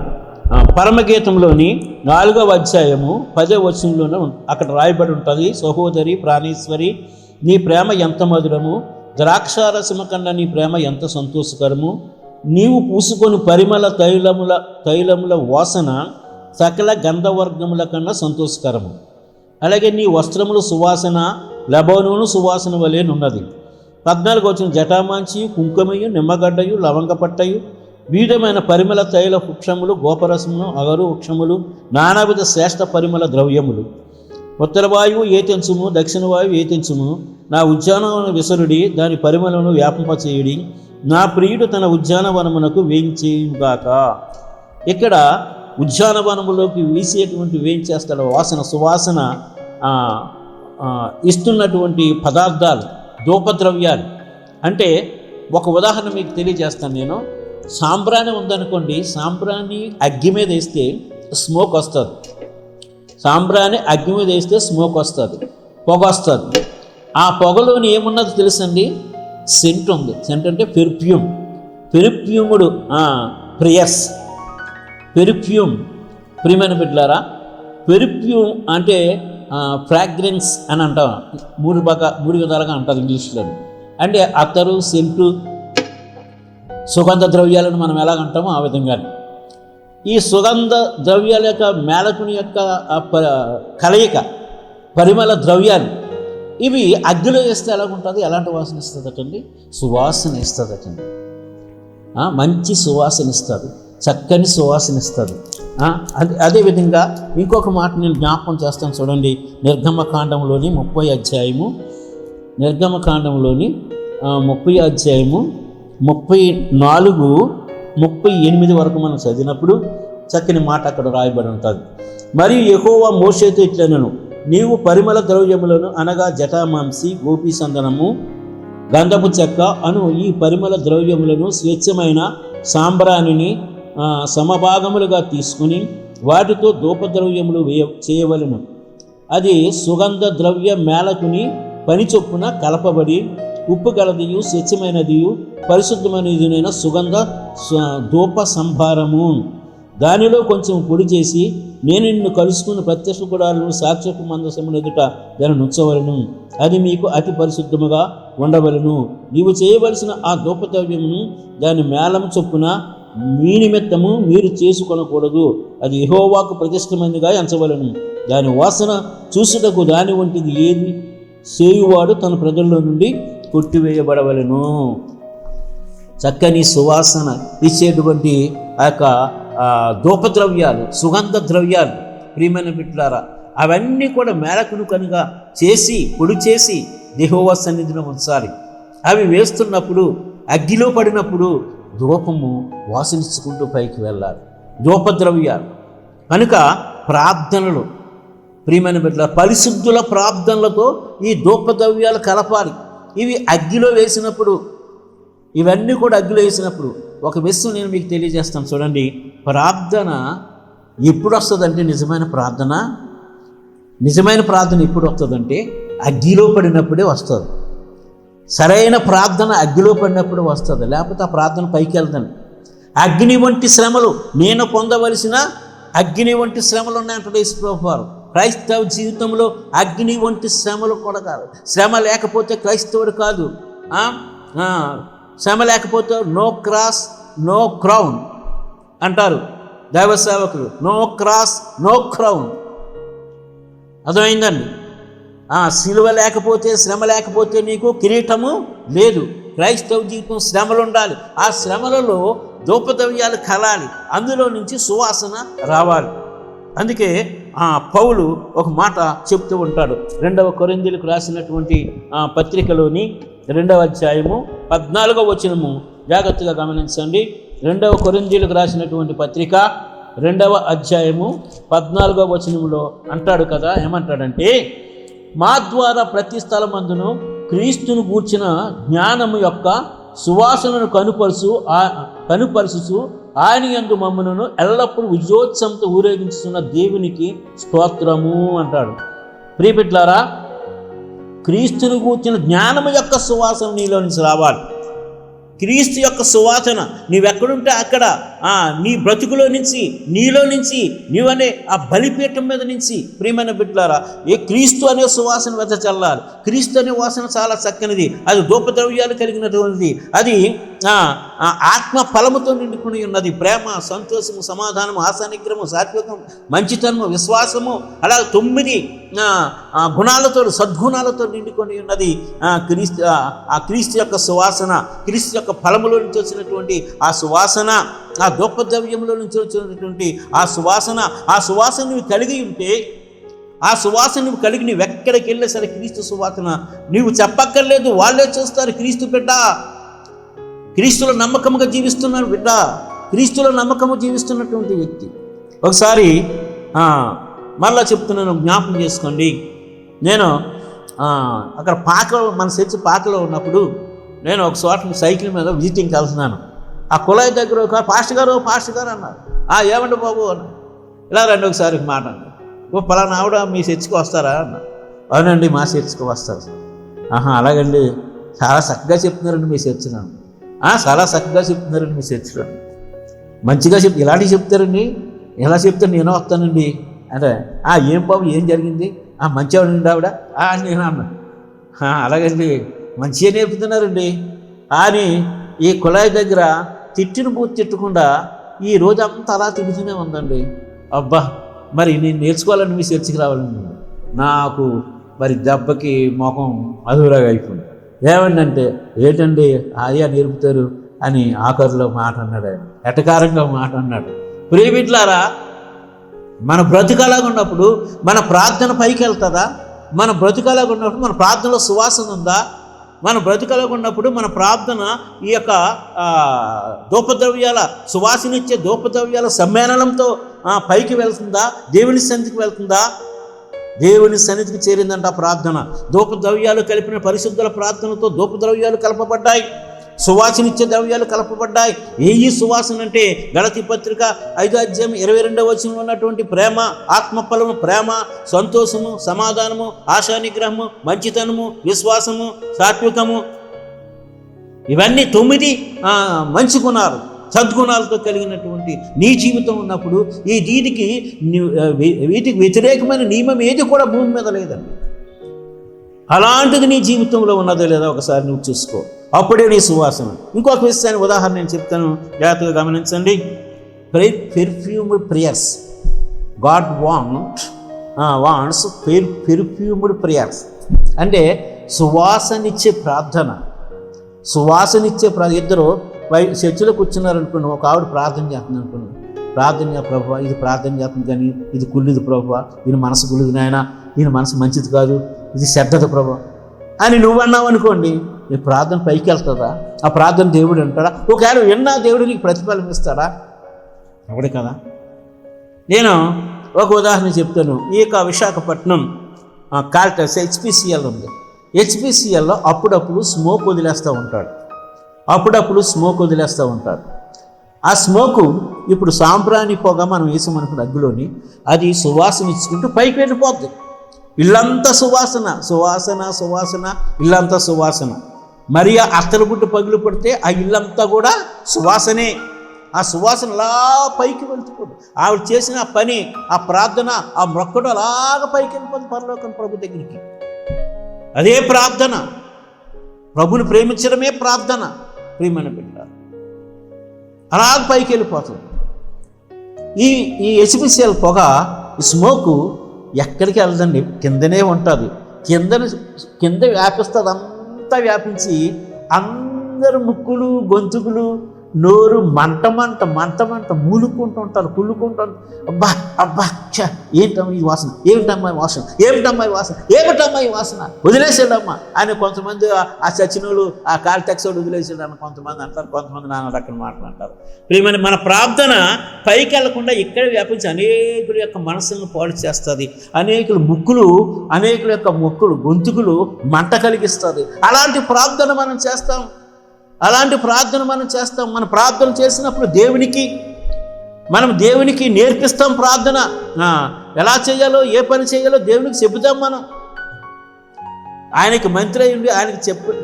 పరమగీతంలోని 4వ అధ్యాయము 10వ వచనంలోనే అక్కడ రాయబడి ఉంటుంది, సహోదరి ప్రాణేశ్వరి, నీ ప్రేమ ఎంత మధురము, ద్రాక్షారసము కన్నా నీ ప్రేమ ఎంత సంతోషకరము, నీవు పూసుకొని పరిమళ తైలముల వాసన సకల గంధవర్గముల కన్నా సంతోషకరము. అలాగే నీ వస్త్రముల సువాసన లెబానోను సువాసన వలెనున్నది. 14వ వచనం, జటామాంచి, కుంకుమయు, నిమ్మగడ్డయు, లవంగపట్టయు, వివిధమైన పరిమళ తైల వృక్షములు, గోపరసమును, అగరు వృక్షములు, నానావిధ శ్రేష్ఠ పరిమళ ద్రవ్యములు. ఉత్తర వాయువు ఏతెంచుము, దక్షిణ వాయువు ఏతెంచుము, నా ఉద్యానవన విసరుడి, దాని పరిమళను వ్యాపింపచేయుడి, నా ప్రియుడు తన ఉద్యానవనమునకు వేయించేయుగాక. ఇక్కడ ఉద్యానవనములోకి వీసేటువంటి వేయించేస్తాడు వాసన, సువాసన ఇస్తున్నటువంటి పదార్థాలు, ధూపద్రవ్యాలు. అంటే ఒక ఉదాహరణ మీకు తెలియజేస్తాను నేను. సాంబ్రాణి ఉందనుకోండి, సాంబ్రాణి అగ్గి మీద వేస్తే స్మోక్ వస్తుంది. సాంబ్రాణి అగ్గి మీద వేస్తే స్మోక్ వస్తుంది, పొగ వస్తుంది. ఆ పొగలోని ఏమున్నది తెలుసండి? సెంట్ ఉంది. సెంట్ అంటే పెర్ఫ్యూమ్, పెర్ఫ్యూముడు ప్రియస్, పెర్ఫ్యూమ్. ప్రియమైన బిడ్డలారా, పెర్ఫ్యూమ్ అంటే ఫ్రాగ్రెన్స్ అని అంటాం. 3 విధాలుగా అంటారు ఇంగ్లీష్లో. అంటే అత్తరు, సెంటు, సుగంధ ద్రవ్యాలను మనం ఎలాగంటామో ఆ విధంగా. ఈ సుగంధ ద్రవ్యాల యొక్క మేళకుని యొక్క కలయిక, పరిమళ ద్రవ్యాలు, ఇవి అగ్గిలో వేస్తే ఎలాగుంటుంది? ఎలాంటి వాసన ఇస్తుందటండి? సువాసన ఇస్తుందటండి. మంచి సువాసన ఇస్తుంది, చక్కని సువాసన ఇస్తుంది. అదేవిధంగా ఇంకొక మాట నేను జ్ఞాపకం చేస్తాను చూడండి. నిర్గమకాండంలోని 30వ అధ్యాయము, నిర్గమకాండంలోని 30వ అధ్యాయము 34, 38 వరకు మనం చదివినప్పుడు చక్కని మాట అక్కడ రాయబడి ఉంటుంది. మరియు యెహోవా మోషేతో ఇట్లనెను, నీవు పరిమళ ద్రవ్యములను అనగా జటామాంసి, గోపీ సందనము, గంధపు చెక్క అను ఈ పరిమళ ద్రవ్యములను స్వచ్ఛమైన సాంబ్రాణిని సమభాగములుగా తీసుకుని వాటితో ధూపద్రవ్యములు చేయవలెను. అది సుగంధ ద్రవ్య మేళకుని పని చొప్పున కలపబడి ఉప్పు గలదియు, స్వచ్ఛమైనదియు, పరిశుద్ధమైనదినైన సుగంధ ధూప సంభారము. దానిలో కొంచెం పొడి చేసి నేను నిన్ను కలుసుకున్న ప్రత్యక్ష గుడాలను సాక్ష్యపు మందసమును ఎదుట దాన్ని నుంచవలను. అది మీకు అతి పరిశుద్ధముగా ఉండవలను. నీవు చేయవలసిన ఆ ధూపద్రవ్యమును దాని మేళం చొప్పున మీ నిమిత్తము మీరు చేసుకొనకూడదు. అది యెహోవాకు ప్రతిష్టమైనదిగా ఎంచవలను. దాని వాసన చూసుటకు దాని వంటిది ఏది చేయువాడు తన ప్రజల్లో నుండి కొట్టివేయబడవలను. చక్కని సువాసన ఇచ్చేటువంటి ఆ యొక్క ధూపద్రవ్యాలు, సుగంధ ద్రవ్యాలు, ప్రియమైన బిడ్డలారా, అవన్నీ కూడా మేళకును కనుక చేసి పొడి చేసి యెహోవా సన్నిధిలో ఉంచాలి. అవి వేస్తున్నప్పుడు, అగ్గిలో పడినప్పుడు ధూపము వాసనించుకుంటూ పైకి వెళ్ళాలి. ధూపద్రవ్యాలు కనుక ప్రార్థనలు, ప్రియమైన బిడ్డల పరిశుద్ధుల ప్రార్థనలతో ఈ ధూపద్రవ్యాలు కలపాలి. ఇవి అగ్గిలో వేసినప్పుడు, ఇవన్నీ కూడా అగ్గిలో వేసినప్పుడు ఒక విషయం నేను మీకు తెలియజేస్తాను చూడండి. ప్రార్థన ఎప్పుడు వస్తుందంటే నిజమైన ప్రార్థన ఎప్పుడు వస్తుందంటే అగ్గిలో పడినప్పుడే వస్తుంది. సరైన ప్రార్థన అగ్గిలో పడినప్పుడు వస్తుంది, లేకపోతే ఆ ప్రార్థన పైకి వెళ్తుంది. అగ్ని వంటి శ్రమలు నేను పొందవలసిన అగ్ని వంటి శ్రమలు ఉన్నాయంటాడు యేసుప్రభు వారు. క్రైస్తవ జీవితంలో అగ్ని వంటి శ్రమలు కూడా కాదు. శ్రమ లేకపోతే క్రైస్తవుడు కాదు. శ్రమ లేకపోతే నో క్రాస్ నో క్రౌన్ అంటారు దైవ సేవకులు. నో క్రాస్ నో క్రౌన్, అర్థమైందండి. సిలువ లేకపోతే, శ్రమ లేకపోతే నీకు కిరీటము లేదు. క్రైస్తవ జీవితం శ్రమలు ఉండాలి. ఆ శ్రమలలో ధూపద్రవ్యాలు కలాలి, అందులో నుంచి సువాసన రావాలి. అందుకే పౌలు ఒక మాట చెప్తూ ఉంటాడు. 2వ కొరింథీయులకు రాసినటువంటి పత్రికలోని 2వ అధ్యాయము 14వ వచనము జాగ్రత్తగా గమనించండి. 2వ కొరింథీయులకు రాసినటువంటి పత్రిక 2వ అధ్యాయము 14వ వచనములో అంటాడు కదా, ఏమంటాడంటే, మా ద్వారా ప్రతి స్థలమందును క్రీస్తును గూర్చిన జ్ఞానము యొక్క సువాసనను కనుపరుచు ఆయన యందు మమ్మను ఎల్లప్పుడూ విజయోత్సవంతో ఊరేగించుతున్న దేవునికి స్తోత్రము అంటాడు. ప్రియబిడ్డలారా, క్రీస్తును గూర్చిన జ్ఞానము యొక్క సువాసన నీలో నుంచి రావాలి. క్రీస్తు యొక్క సువాసన నీవెక్కడుంటే అక్కడ నీ బ్రతుకులో నుంచి, నీలో నుంచి, నీవనే ఆ బలిపీఠం మీద నుంచి, ప్రియమైన బిడ్డలారా, క్రీస్తు అనే సువాసన వెదజల్లాలి. క్రీస్తు అనే వాసన చాలా చక్కనిది. అది ధూపద్రవ్యాలు కలిగినటువంటిది. అది ఆత్మ ఫలముతో నిండుకుని ఉన్నది. ప్రేమ, సంతోషము, సమాధానము, ఆశానిగ్రహము, సాత్వికము, మంచితనము, విశ్వాసము, అలా 9 గుణాలతో, సద్గుణాలతో నిండుకొని ఉన్నది క్రీస్తు యొక్క సువాసన. క్రీస్తు యొక్క ఫలములో నుంచి వచ్చినటువంటి ఆ సువాసన, ఆ ధూపద్రవ్యంలో నుంచి వచ్చినటువంటి ఆ సువాసన నువ్వు కలిగి ఉంటే, ఆ సువాసన నువ్వు కలిగి నువ్వు ఎక్కడికి వెళ్ళే సరే క్రీస్తు సువాసన నువ్వు చెప్పక్కర్లేదు, వాళ్ళే చూస్తారు. క్రీస్తు బిడ్డ, క్రీస్తులో నమ్మకముగా జీవిస్తున్నాడు బిడ్డ, క్రీస్తులో నమ్మకము జీవిస్తున్నటువంటి వ్యక్తి. ఒకసారి మళ్ళా చెప్తున్నాను, జ్ఞాపకం చేసుకోండి. నేను అక్కడ మన చర్చి పాకలో ఉన్నప్పుడు నేను ఒక చోట సైకిల్ మీద విజిటింగ్కి వెళ్తున్నాను. ఆ కుళాయి దగ్గర ఒక పాస్టర్ గారు అన్నారు. ఏమండి బాబు అన్న, ఇలా రండి ఒకసారి మాట అన్న. పలానా ఆవిడ మీ చర్చికి వస్తారా అన్న. అవునండి, మా చర్చికి వస్తారు. అలాగండి, చాలా చక్కగా చెప్తున్నారండి మీ చర్చిలో. చాలా చక్కగా చెప్తున్నారండి మీ చర్చిలో, మంచిగా ఇలాంటివి చెప్తారండి. ఎలా చెప్తారు, నేను వస్తానండి అంటే, ఏం బాబు ఏం జరిగింది, మంచి ఆవిడండి ఆవిడ నేను అన్నా. అలాగండి, మంచిగా నేర్పుతున్నారండి అని ఈ కుళాయి దగ్గర తిట్టిన బూత్ తిట్టకుండా ఈ రోజు అంతా అలా తిరుగుతూనే ఉందండి. అబ్బా, మరి నేను నేర్చుకోవాలని మీ చర్చికి రావాలండి. నాకు మరి దెబ్బకి మొఖం అదురాగా అయిపోయింది. ఏమండంటే, ఏంటండి ఆయా నేర్పుతారు అని ఆఖరిలో మాట అన్నాడు. ఆయన ఎటకారంగా మాట అన్నాడు. ప్రియబిడ్డలారా, మన బ్రతుకలాగా ఉన్నప్పుడు మన ప్రార్థన పైకి వెళ్తుందా? మన బ్రతుకలాగా ఉన్నప్పుడు మన ప్రార్థనలో సువాసన ఉందా? మన బ్రతుకలాగా ఉన్నప్పుడు మన ప్రార్థన ఈ యొక్క ధూపద్రవ్యాల సువాసనిచ్చే ధూపద్రవ్యాల సమ్మేళనంతో పైకి వెళ్తుందా? దేవుని సన్నిధికి వెళ్తుందా? దేవుని సన్నిధికి చేరిందంట ప్రార్థన. ధూపద్రవ్యాలు కలిపిన పరిశుద్ధుల ప్రార్థనతో ధూపద్రవ్యాలు కలపబడ్డాయి, సువాసనిచ్చే ద్రవ్యాలు కలపబడ్డాయి. ఈ సువాసన అంటే గలతీ పత్రిక 5వ అధ్యాయం 22వ వచనంలో ఉన్నటువంటి ప్రేమ, ఆత్మఫలము, ప్రేమ, సంతోషము, సమాధానము, ఆశానిగ్రహము, మంచితనము, విశ్వాసము, సాత్వికము, ఇవన్నీ 9 మంచి గుణాలు, సద్గుణాలతో కలిగినటువంటి నీ జీవితం ఉన్నప్పుడు వీటికి వ్యతిరేకమైన నియమం ఏది కూడా భూమి మీద లేదండి. అలాంటిది నీ జీవితంలో ఉన్నదో లేదా ఒకసారి నువ్వు చూసుకో, అప్పుడే నీ సువాసన. ఇంకొక విషయాన్ని ఉదాహరణ నేను చెప్తాను, జాగ్రత్తగా గమనించండి. పెర్ఫ్యూమ్డ్ ప్రేయర్స్, గాడ్ వాంట్స్ పెర్ఫ్యూమ్డ్ ప్రేయర్స్ అంటే సువాసనిచ్చే ప్రార్థన. ఇద్దరు చర్చిలో కూర్చున్నారనుకున్నాను, ఒక ఆవిడ ప్రార్థన చేస్తుంది అనుకున్నాను. ప్రార్థన ప్రభువా, ఇది ప్రార్థన చేస్తుంది కానీ ఇది కుళ్ళిది ప్రభువా, ఈయన మనసు కుళ్ళిది నాయన, ఈయన మనసు మంచిది కాదు, ఇది శ్రద్ధత ప్రభువా అని నువ్వు అన్నావు అనుకోండి, ఈ ప్రార్థన పైకి వెళ్తుందా? ఆ ప్రార్థన దేవుడు అంటాడా? ఒకవేళ విన్నా దేవుడు నీకు ప్రతిఫలం ఇస్తాడా? అవడే కదా. నేను ఒక ఉదాహరణ చెప్తాను. ఈ యొక్క విశాఖపట్నం కాల్టస్ హెచ్పిసిఎల్ ఉంది. హెచ్పిసిఎల్లో అప్పుడప్పుడు స్మోక్ వదిలేస్తూ ఉంటాడు. ఆ స్మోకు ఇప్పుడు సాంబ్రాణి పొగ మనం వేసామనుకున్న అగ్గిలోని అది సువాసన ఇచ్చుకుంటూ పైకి వెళ్ళిపోద్ది. ఇల్లంతా సువాసన సువాసన సువాసన, ఇల్లంతా సువాసన. మరి ఆ అత్తల గుడ్డు పగులు పడితే ఆ ఇల్లంతా కూడా సువాసనే. ఆ సువాసన అలా పైకి వెళ్తుంది. ఆవిడ చేసిన ఆ పని, ఆ ప్రార్థన, ఆ మొక్కడు అలాగ పైకి వెళ్ళిపోతుంది పరలోకం ప్రభు దగ్గరికి. అదే ప్రార్థన. ప్రభుని ప్రేమించడమే ప్రార్థన. ప్రియమైన బిడ్డ అలాగ పైకి వెళ్ళిపోతుంది. ఈ ఎసిపిసియల్ పొగ, ఈ స్మోకు ఎక్కడికి వెళ్ళదండి, కిందనే ఉంటుంది. కింద వ్యాపిస్తుంది. అంతా వ్యాపించి అందరు ముక్కులు గొంతుకులు నోరు మంట మూలుకుంటూ ఉంటారు, కుళ్ళుకుంటారు. అబ్బా అబ్బా ఛ, ఏంటమ్మా ఈ వాసన, ఏమిటమ్మా ఈ వాసన, వదిలేసాడమ్మా అని కొంతమంది. ఆ చచ్చినోళ్ళు ఆ కాల్టెక్సోడు వదిలేసాడని కొంతమంది అంటారు, కొంతమంది నాన్న రకం మాట్లాడతారు. ప్రియమైన మన ప్రార్థన పైకి వెళ్లకుండా ఇక్కడ వ్యాపించి అనేకుల యొక్క మనసులను పాడు చేస్తుంది. అనేకుల ముక్కులు గొంతుకులు మంట కలిగిస్తుంది. అలాంటి ప్రార్థన మనం చేస్తాం. మన ప్రార్థన చేసినప్పుడు మనం దేవునికి నేర్పిస్తాం. ప్రార్థన ఎలా చేయాలో, ఏ పని చేయాలో దేవునికి చెబుతాం. మనం ఆయనకి మంత్రి అయ్యింది. ఆయనకి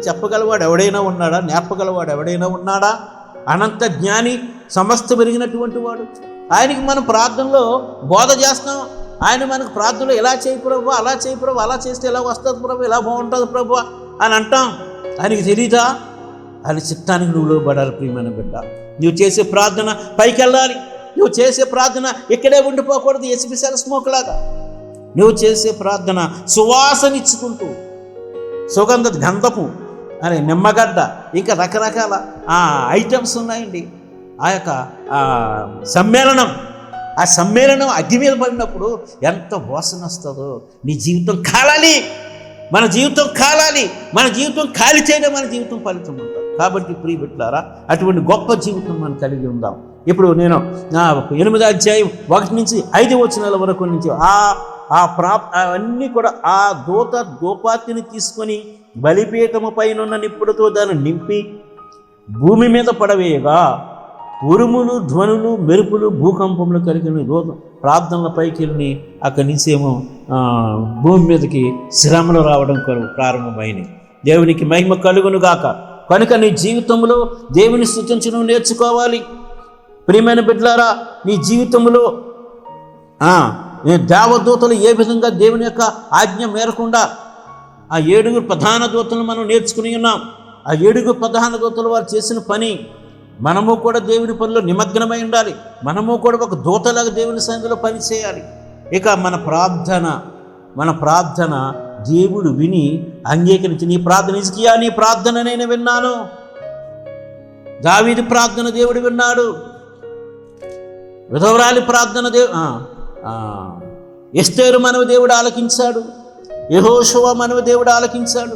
చెప్పగలవాడు ఎవడైనా ఉన్నాడా? నేర్పగలవాడు ఎవడైనా ఉన్నాడా? అనంత జ్ఞాని, సమస్త పెరిగినటువంటి వాడు. ఆయనకి మనం ప్రార్థనలో బోధ చేస్తాం. ఆయన మనకు ప్రార్థనలో ఎలా చేయి ప్రభు, అలా చేయి ప్రభు, అలా చేస్తే ఎలా వస్తుంది ప్రభు, ఎలా బాగుంటుంది ప్రభు అని అంటాం. ఆయనకి తెలీదా? ఆయన చిత్తానికి నువ్వు లోబడాలి. ప్రియమైన బిడ్డ, నువ్వు చేసే ప్రార్థన పైకి వెళ్ళాలి. నువ్వు చేసే ప్రార్థన ఇక్కడే ఉండిపోకూడదు. ఎసిపిసియల్ స్మోక్ లాగా నువ్వు చేసే ప్రార్థన సువాసనిచ్చుకుంటూ, సుగంధ గంధపు అనే నిమ్మగడ్డ, ఇంకా రకరకాల ఐటమ్స్ ఉన్నాయండి. ఆ యొక్క సమ్మేళనం అగ్గి మీద పడినప్పుడు ఎంత వాసన వస్తుందో. నీ జీవితం కాలాలి, మన జీవితం ఖాళీ చేయడం మన జీవితం ఫలితం ఉంటుంది. కాబట్టి ప్రియ బిడ్డలారా, అటువంటి గొప్ప జీవితం మనం కలిగి ఉందాం. ఇప్పుడు నేను 8వ అధ్యాయం 1 నుంచి 5 వచనాల వరకు నుంచి అవన్నీ కూడా ఆ ధూపార్తిని తీసుకొని బలిపీఠము పైన నిప్పుడుతో దాన్ని నింపి భూమి మీద పడవేయగా ఉరుములు, ధ్వనులు, మెరుపులు, భూకంపములు కలిగిన రోజు ప్రార్థనల పైకి వెళ్ళి అక్కడి నుంచి ఏమో భూమి మీదకి శ్రమలు రావడం ప్రారంభమైనవి. దేవునికి మహిమ కలుగును గాక. కనుక నీ జీవితంలో దేవుని స్తుతించడం నేర్చుకోవాలి. ప్రియమైన బిడ్డలారా, నీ జీవితంలో దేవదూతలు ఏ విధంగా దేవుని యొక్క ఆజ్ఞ మేరకుండా ఆ 7 ప్రధాన దూతలను మనం నేర్చుకుని ఉన్నాం. ఆ 7 ప్రధాన దూతలు వారు చేసిన పని, మనము కూడా దేవుని పనిలో నిమగ్నమై ఉండాలి. మనము కూడా ఒక దూతలాగా దేవుని సన్నిధిలో పని చేయాలి. ఇక మన ప్రార్థన దేవుడు విని అంగీకరించి, నీ ప్రార్థన హిజ్కియా నీ ప్రార్థన నేను విన్నాను, దావీదు ప్రార్థన దేవుడు విన్నాడు, విధవరాలి ప్రార్థన ఎస్తేరు మనవి దేవుడు ఆలకించాడు, యెహోషువ మనవి దేవుడు ఆలకించాడు,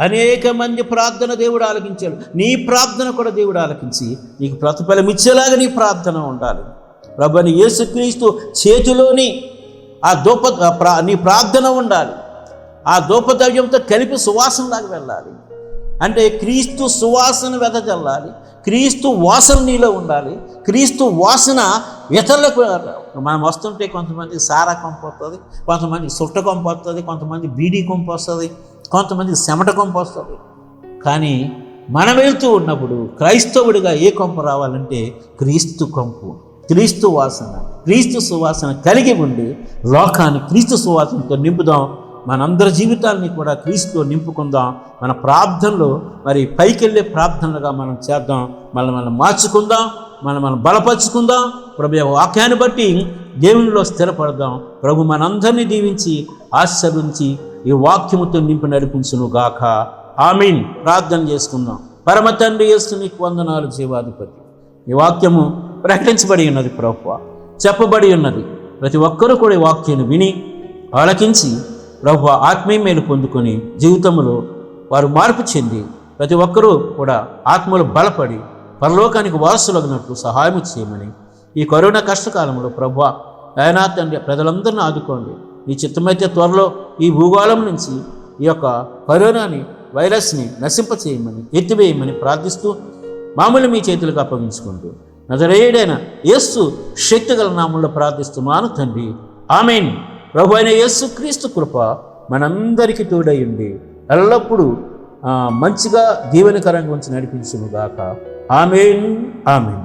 అనేక మంది ప్రార్థన దేవుడు ఆలకించాడు. నీ ప్రార్థన కూడా దేవుడు ఆలకించి నీకు ప్రతిఫలం ఇచ్చేలాగా నీ ప్రార్థన ఉండాలి. ప్రభువైన యేసుక్రీస్తు చేతిలోని నీ ప్రార్థన ఉండాలి. ఆ ధూపద్రవ్యంతో కలిపి సువాసనలాగా వెళ్ళాలి. అంటే క్రీస్తు సువాసన వెదజల్లాలి. క్రీస్తు వాసన నీలో ఉండాలి. క్రీస్తు వాసన ఇతరులకు. మనం వస్తుంటే కొంతమంది సారా కొంప వస్తుంది, కొంతమంది సుట్ట కొంప వస్తుంది, కొంతమంది బీడీ కొంప వస్తుంది, కొంతమంది చెమట కొంప వస్తుంది. కానీ మనం వెళ్తూ ఉన్నప్పుడు క్రైస్తవుడిగా ఏ కొంప రావాలంటే క్రీస్తు కొంపు, క్రీస్తు వాసన, క్రీస్తు సువాసన కలిగి ఉండి లోకాన్ని క్రీస్తు సువాసనతో నింపుదాం. మనందరి జీవితాలని కూడా క్రీస్తుతో నింపుకుందాం. మన ప్రార్థనలో మరి పైకి వెళ్ళే ప్రార్థనలుగా మనం చేద్దాం. మనం మార్చుకుందాం, మనం బలపరుచుకుందాం. ప్రభు వాక్యాన్ని బట్టి దేవునిలో స్థిరపడదాం. ప్రభు మనందరినీ దీవించి ఆశీర్వదించి ఈ వాక్యముతో నింపి నడిపించును గాక. ఆమీన్. ప్రార్థన చేసుకుందాం. పరమ తండ్రి యేసు నీకు వందనాలు జీవాధిపతి. ఈ వాక్యము ప్రకటించబడి ఉన్నది ప్రభువా, చెప్పబడి ఉన్నది. ప్రతి ఒక్కరూ కూడా ఈ వాక్యాన్ని విని ఆలకించి ప్రభువా ఆత్మీయ మేలు పొందుకొని జీవితంలో వారు మార్పు చెంది ప్రతి ఒక్కరూ కూడా ఆత్మలో బలపడి పరలోకానికి వారసులగినట్లు సహాయం చేయమని ఈ కరోనా కష్టకాలంలో ప్రభువా ఆయన తండ్రి ప్రజలందరినీ ఆదుకోండి. ఈ చిత్తమైతే త్వరలో ఈ భూగోళం నుంచి ఈ యొక్క కరోనాని వైరస్ని నశింపచేయమని ఎత్తివేయమని ప్రార్థిస్తూ మామూలు మీ చేతులకు అప్పగించుకుంటూ నజరేయుడైన యేసు శక్తిగల నామములో ప్రార్థిస్తున్నాను తండ్రి, ఆమేన్. ప్రభు అయిన యేసు క్రీస్తు కృప మనందరికీ తోడయ్యండి ఎల్లప్పుడూ మంచిగా దీవెనకరంగా ఉంచి నడిపించును గాక. ఆమేన్, ఆమేన్.